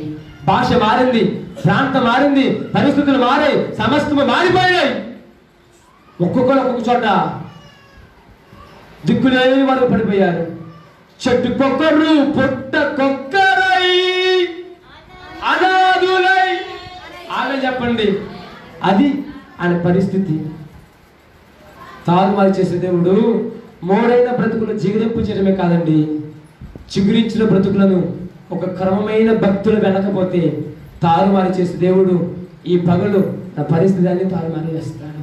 భాష మారింది, ప్రాంతం మారింది, పరిస్థితులు మారాయి, సమస్తము మారిపోయాయి. ఒక్కొక్కరు ఒక్కొక్క చోట దిక్కులేని వారు పడిపోయారు. చెట్టుకొక్కరు పుట్టకొక్కరై అనాథులై. ఆమె చెప్పండి. అది ఆయన పరిస్థితి. తారుమారు చేసే దేవుడు మోడైన బ్రతుకులను జిగిరింపు చేయడమే కాదండి, చిగురించిన బ్రతుకులను ఒక క్రమమైన భక్తులు వెళ్ళకపోతే తారుమారు చేసే దేవుడు ఈ పగలు నా పరిస్థితి అన్ని తారుమారు చేస్తాడు.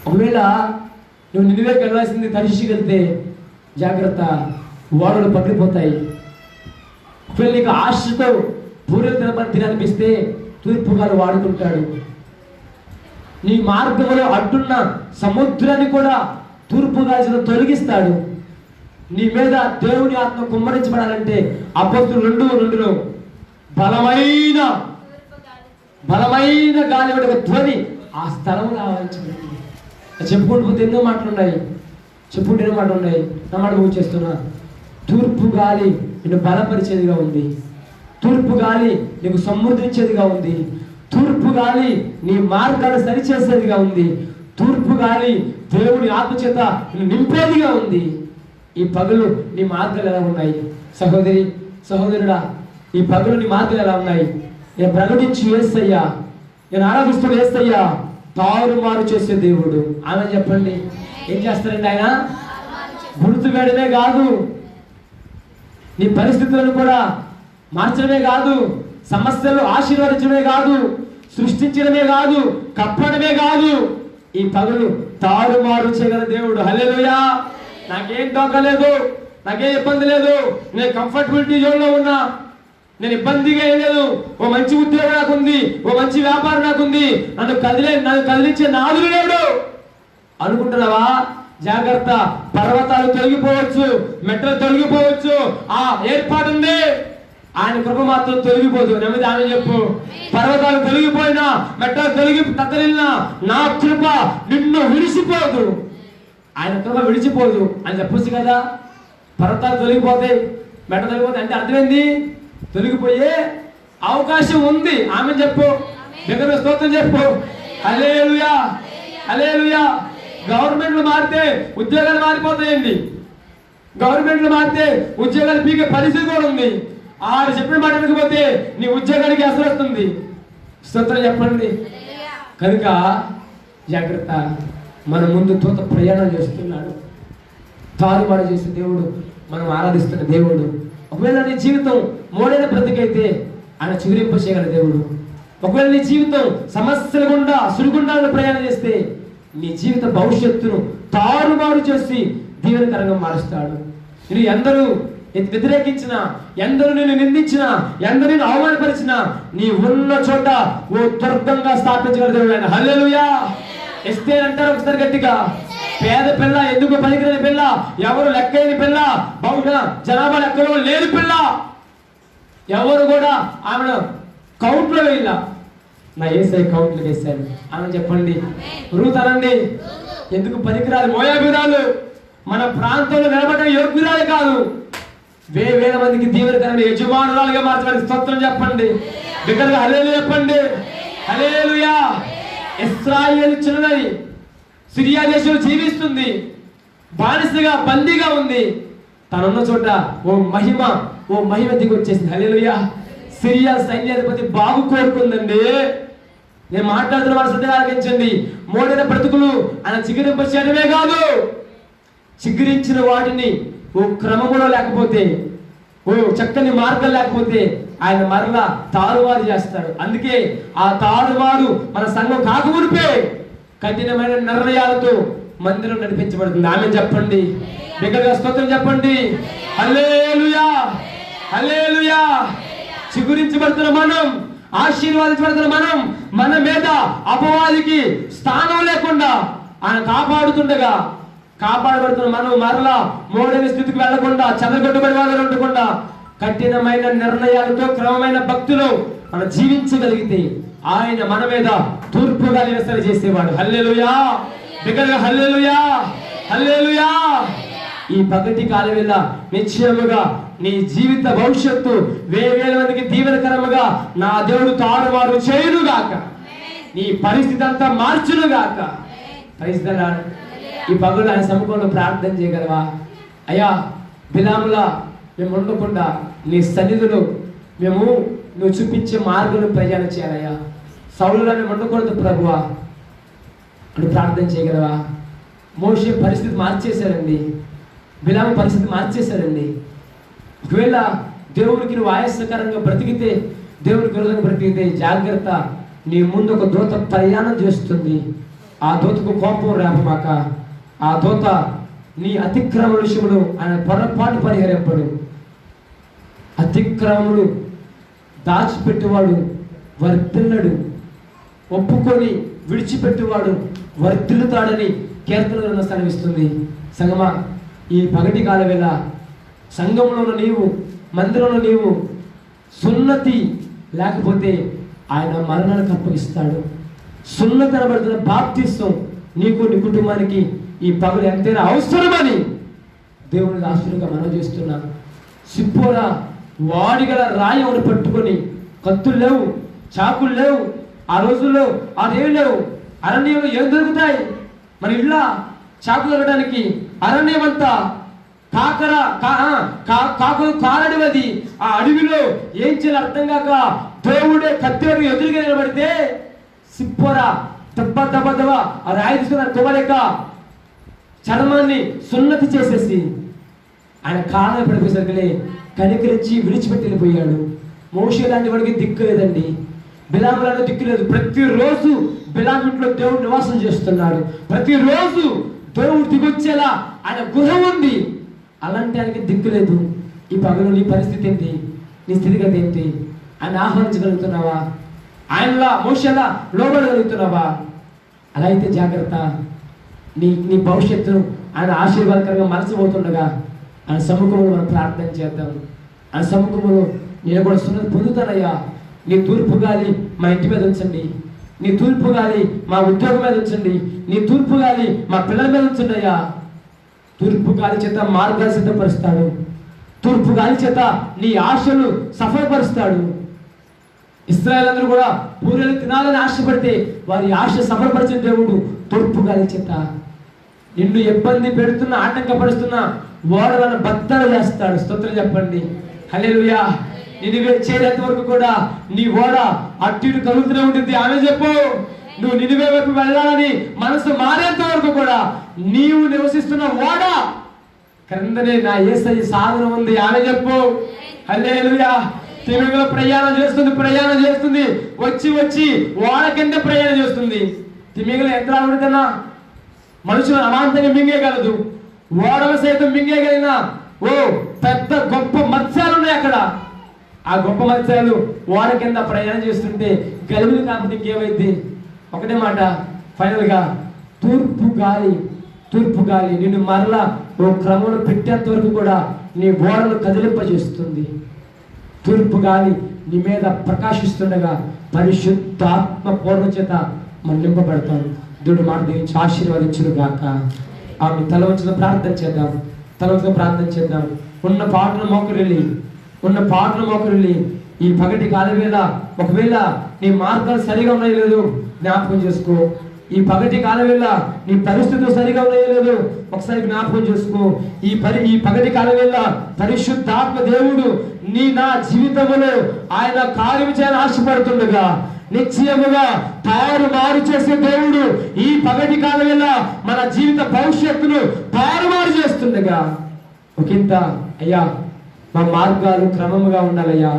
ఒకవేళ నువ్వు నిన్నువేకి వెళ్ళాల్సింది తరిచి వెళ్తే జాగ్రత్త, ఓడలు పగిలిపోతాయి. ఒకవేళ నీకు ఆశతో పూర్వీకుల తిననిపిస్తే తూర్పుగాలు వాడుకుంటాడు. నీ మార్గంలో అడ్డున్న సముద్రాన్ని కూడా తూర్పుగా తొలగిస్తాడు. నీ మీద దేవుని ఆత్మ కుమ్మరించబడాలంటే అపొస్తలులు 2:2 బలమైన గాలి ఒక ధ్వని ఆ స్థలం రావాల్సింది. చెప్పుకుంటూ పోతే ఎన్నో మాటలు ఉన్నాయి, నా మాట ముగి చేస్తున్నా. తూర్పు గాలి నిన్ను బలపరిచేదిగా ఉంది. తూర్పు గాలి నీకు సమృద్ధించేదిగా ఉంది. తూర్పు గాలి నీ మార్గాన్ని సరిచేసేదిగా ఉంది. తూర్పు గాలి దేవుని ఆత్మచేత నింపేదిగా ఉంది. ఈ పగలు నీ మార్గాలు ఎలా ఉన్నాయి? సహోదరి, సహోదరుడా, ఈ పగలు నీ మార్గాలు ఎలా ఉన్నాయి? నేను ప్రకటించి యేసయ్యా, నేను ఆరాధిస్తూ యేసయ్యా తారుమారు చేసే దేవుడు. ఆమె చెప్పండి. ఏం చేస్తారండి ఆయన? గుర్తు వేయడమే కాదు, నీ పరిస్థితులను కూడా మార్చడమే కాదు, సమస్యలు ఆశీర్వదించడమే కాదు, సృష్టించడమే కాదు, కప్పడమే కాదు, ఈ పగలు తారుమారు చేయగల దేవుడు. హల్లెలూయా. నాకేం తోకలేదు, నాకేం ఇబ్బంది లేదు, నేను కంఫర్టబిలిటీ జోన్లో ఉన్నా, నేను ఇబ్బందిగా లేదు, ఓ మంచి ఉద్యోగం నాకుంది, ఓ మంచి వ్యాపారం నాకుంది, నన్ను కదిలించే నాదులు లేడు అనుకుంటున్నావా? జాగ్రత్త, పర్వతాలు తొలగిపోవచ్చు, మెట్టలు తొలగిపోవచ్చు, ఆ ఏర్పాటు ఉంది. ఆయన కృప మాత్రం తొలగిపోదు. నెమ్మది ఆమె చెప్పు. పర్వతాలు తొలగిపోయినా, మెట్టలు తగ్గలినా నా కృప నిన్ను విడిచిపోదు. ఆయన కృప విడిచిపోదు అని చెప్పొచ్చు కదా. పర్వతాలు తొలగిపోతాయి, మెట్ట తొలగిపోతాయి అంటే అర్థమైంది, తొలగిపోయే అవకాశం ఉంది. ఆమె చెప్పు. దగ్గర స్తోత్రం చెప్పు. హల్లెలూయా, హల్లెలూయా. గవర్నమెంట్లు మారితే ఉద్యోగాలు మారిపోతాయండి. గవర్నమెంట్లు మారితే ఉద్యోగాలు పీకే పరిస్థితి కూడా ఉంది. ఆడు చెప్పిన మాట వినకపోతే నీ ఉద్యోగానికి అసలు వస్తుంది. స్తోత్రం చెప్పండి. కనుక జాగ్రత్త, మన ముందు తోత ప్రయాణం చేస్తున్నాడు. తారుమారు చేసే దేవుడు, మనం ఆరాధిస్తున్న దేవుడు. ఒకవేళ నీ జీవితం మోడైన బ్రతికైతే ఆయన చిగురింప చేయగల దేవుడు. ఒకవేళ నీ జీవితం సమస్యల గుండా సుడిగుండాలను ప్రయాణం చేస్తే నీ జీవిత భవిష్యత్తును తారుమారు చేసి దీవెనకరంగా మారుస్తాడు. నేను ఎందరూ వ్యతిరేకించిన, ఎందరూ నేను నిందించిన, ఎందరూ నేను అవమానపరిచిన, నీ ఉన్న చోట ఓ దుర్గంగా స్థాపించగల దేవుడు ఆయన. హల్లెలూయా. ఎస్తేర్ అంటారు ఒకసారి గట్టిగా, పేద పిల్ల, ఎందుకు పనికిరాని పిల్ల, ఎవరు లెక్కైన పిల్ల, బహుశా జనాభా లెక్కలో లేని పిల్ల, ఎవరు కూడా ఆమెను కౌంట్లో వేయాల, నా యేసయ్య కౌంట్లో వేశాను. ఆమె చెప్పండి. రూత్ అనండి. ఎందుకు పనికిరాదు, మోయాబీరాలు, మన ప్రాంతంలో నిలబడే యోగ్యురాలు కాదు, వేల మందికి దీవెనకరమైన యజమానురాలుగా మార్చడానికి స్తోత్రం చెప్పండి. బిగ్గరగా హల్లెలూయా చెప్పండి. హల్లెలూయా. ఇశ్రాయేలు చిన్నది, సిరియా దేశంలో జీవిస్తుంది, బానిసగా బందీగా ఉంది. తనున్న చోట ఓ మహిమ దిగి వచ్చేసింది. హల్లెలూయా. సిరియా సైన్యాధిపతి బాగు కోరుకుందండి. నేను మాట్లాడుతున్న వారు శ్రద్ధగా ఆలకించండి. మోడైన బ్రతుకులు ఆయన చిగురింప చేయడమే కాదు, చిగురించిన వాటిని ఓ క్రమములో లేకపోతే, ఓ చక్కని మార్గం లేకపోతే ఆయన మరలా తారుమారు చేస్తాడు. అందుకే ఆ తారుమారు మన సంఘం కాకమునిపే కఠినమైన నిర్ణయాలతో మందిరం నడిపించబడుతుంది. ఆమె చెప్పండి. బిగ్గరగా స్తోత్రం చెప్పండి. హల్లెలూయా, హల్లెలూయా. చిగురించబడుతున్న మనం ఆశీర్వాదించబడుతున్న మనం మన మీద అపవాదికి స్థానం లేకుండా ఆయన కాపాడుతుండగా, కాపాడబడుతున్న మనం మరలా మోడని స్థితికి వెళ్లకుండా, చెదరగొట్టుబడి వాళ్ళు ఉండకుండా కఠినమైన నిర్ణయాలతో క్రమమైన భక్తులు మనం జీవించగలిగితే ఆయన మన మీద తూర్పుగా నిరసన చేసేవాడు. హల్లెలూయా, బిగ్గరగా హల్లెలూయా, హల్లెలూయా. ఈ పగటి కాలం వేళ నిశ్చయముగా నీ జీవిత భవిష్యత్తు వేల మందికి దీవెనకరముగా నా దేవుడు తారుమారు చేయునుగాక, నీ పరిస్థితి అంతా మార్చునుగాక. పరిస్థితి ఈ పగలు ఆయన సముఖంలో ప్రార్థన చేయగలవా? అయ్యా, బిలాములా మేము ఉండకుండా నీ సన్నిధిలో మేము నువ్వు చూపించే మార్గంలో ప్రయాణం చేయాలయ్యా. సౌలులా మేము ఉండకూడదు ప్రభువా అని ప్రార్థన చేయగలవా? మోషే పరిస్థితి మార్చేశారండి, బిలాము పరిస్థితి మార్చేశారండి. ఒకవేళ దేవుడికి నువ్వు ఆయాసకరంగా బ్రతికితే, దేవుడికి విరోధంగా బ్రతికితే జాగ్రత్త, నీ ముందు ఒక దూత ప్రయాణం చేస్తుంది. ఆ దూతకు కోపం రేపమాక. ఆ దూత నీ అతిక్రమ విషయంలో ఆయన పొరపాటు పరిహరింపడు. అతిక్రమములు దాచిపెట్టేవాడు వర్ధిల్లడు, ఒప్పుకొని విడిచిపెట్టేవాడు వర్ధిల్లుతాడని కీర్తన గ్రంథం సెలవిస్తుంది. సంగమా, ఈ పగటి కాల వేళ సంఘంలో నీవు, మందిరంలో నీవు సున్నతి లేకపోతే ఆయన మరణానికి అప్పగిస్తాడు. సున్నతి అనబడుతున్న బాప్తిస్వం నీకు, నీ కుటుంబానికి ఈ పగలు ఎంతైనా అవసరమని దేవుని దాసులుగా మనం చేస్తున్నాం. సిప్పోరా వాడిగల రాయి ఒకటి పట్టుకొని, కత్తులు లేవు, చాకులు లేవు, ఆ రోజుల్లో అదేం లేవు. అరణ్యంలో ఏం దొరుకుతాయి? మన ఇళ్ళ చాకు దొరకడానికి అరణ్యం అంతా కాకులు కారడివది. ఆ అడవిలో ఏం చేయాలి అర్థం కాక దేవుడే కత్తెరకు ఎదురుగా నిలబడితే సిప్పోరా దెబ్బ దెబ్బ దెబ్బ ఆ రాయి తీసుకున్న తొగలేక చర్మాన్ని సున్నతి చేసేసి ఆయన కాళ్ళ పడిపోయేసరికి కనికరించి విడిచిపెట్టి వెళ్ళిపోయాడు. మోషే లాంటి వాడికి దిక్కు లేదండి, బిలాము లాంటి దిక్కు లేదు. ప్రతిరోజు బిలాము ఇంట్లో దేవుడు నివాసం చేస్తున్నాడు. ప్రతిరోజు దేవుడు దిగొచ్చేలా ఆయన గృహం ఉంది. అలాంటి ఆయనకి దిక్కు లేదు. ఈ పగలు నీ పరిస్థితి ఏంటి? నీ స్థితిగతి ఏంటి? ఆయన ఆహ్వానించగలుగుతున్నావా? ఆయనలా మోషేలా లోబడగలుగుతున్నావా? అలా అయితే జాగ్రత్త, నీ భవిష్యత్తును ఆయన ఆశీర్వాదకరంగా మరచిపోతుండగా ఆయన సముఖంలో మనం ప్రార్థన చేద్దాం. ఆయన సముఖంలో నేను కూడా సున్నతి పొందుతానయ్యా. నీ తూర్పు గాలి మా ఇంటి మీద ఉంచండి, నీ తూర్పు గాలి మా ఉద్యోగం మీద ఉంచండి, నీ తూర్పు గాలి మా పిల్లల మీద ఉంచండి అయ్యా. తూర్పు గాలి చేత మార్గాలు సిద్ధపరుస్తాడు. తూర్పు గాలి చేత నీ ఆశలు సఫలపరుస్తాడు. ఇశ్రాయేలు అందరూ కూడా పూరెలు తినాలని ఆశపడితే వారి ఆశ సఫలపరిచిన దేవుడు తూర్పు గాలి చేత నిన్ను ఇబ్బంది పెడుతున్న, ఆటంకపరుస్తున్న ఓడలను బద్దలు చేస్తాడు. స్తోత్రం చెప్పండి, హల్లెలూయా. నినివే చేరేంత వరకు కూడా నీ ఓడ అటు ఇటు కదులుతూనే ఉంటుంది. ఆమె చెప్పు, నువ్వు నినివే వైపు వెళ్ళాలని మనసు మారేంత వరకు కూడా నీవు నివసిస్తున్న ఓడ క్రిందనే నా యేసయ్య సాధన ఉంది. ఆమె చెప్పు, హల్లెలూయా. తిమింగల ప్రయాణం చేస్తుంది, వచ్చి ఓడ కింద ప్రయాణం చేస్తుంది. తిమింగల ఎంత రాబడితేనా మనుషులు అమాంతంగా మింగేయగలదు, ఓడల సైతం మింగేయగలిగిన పెద్ద గొప్ప మత్స్యాలు ఉన్నాయి అక్కడ. ఆ గొప్ప మత్స్యాలు ఓడ కింద ప్రయాణం చేస్తుంటే గలిబిలి కాకపోతే ఇంకేమైంది? ఒకటే మాట ఫైనల్ గా, తూర్పు గాలి నిన్ను మరలా క్రమంలో పెట్టేంత వరకు కూడా నీ ఓడను కదిలింపజేస్తుంది. తూర్పు గాలి నీ మీద ప్రకాశిస్తుండగా పరిశుద్ధాత్మ పూర్ణ చేత మనం నింపబడతాం. దేవుడు మాట దీవించి ఆశీర్వదించును గాక. ఆమె తల వంచిన ప్రార్థన చేద్దాం. ఉన్న పాటను మోకరిల్లి ఈ పగటి కాల వేళ ఒకవేళ నీ మార్గాలు సరిగా ఉన్నాయో లేదో జ్ఞాపకం చేసుకో. ఈ పగటి కాల వేళ నీ పరిస్థితులు సరిగా ఉన్నాయో లేదో ఒకసారి జ్ఞాపకం చేసుకో. ఈ పగటి కాల వేళ పరిశుద్ధాత్మ దేవుడు నా జీవితంలో ఆయన కార్యం చేయాలని ఆశపడుతుండగా నిశ్చయముగా తారుమారు చేసే దేవుడు ఈ పగటి కాల వేళ మన జీవిత భవిష్యత్తును తారుమారు చేస్తుండగా ఒకంత అయ్యా మా మార్గాలు క్రమముగా ఉండాలయ్యా,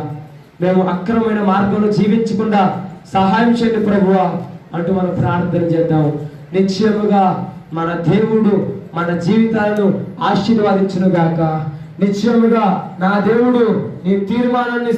మేము అక్రమమైన మార్గంలో జీవించకుండా సహాయం చేయండి ప్రభువా అంటూ మనం ప్రార్థన చేద్దాం. నిశ్చయముగా మన దేవుడు మన జీవితాలను ఆశీర్వదించును గాక. నిశ్చయముగా నా దేవుడు నీ తీర్మానాన్ని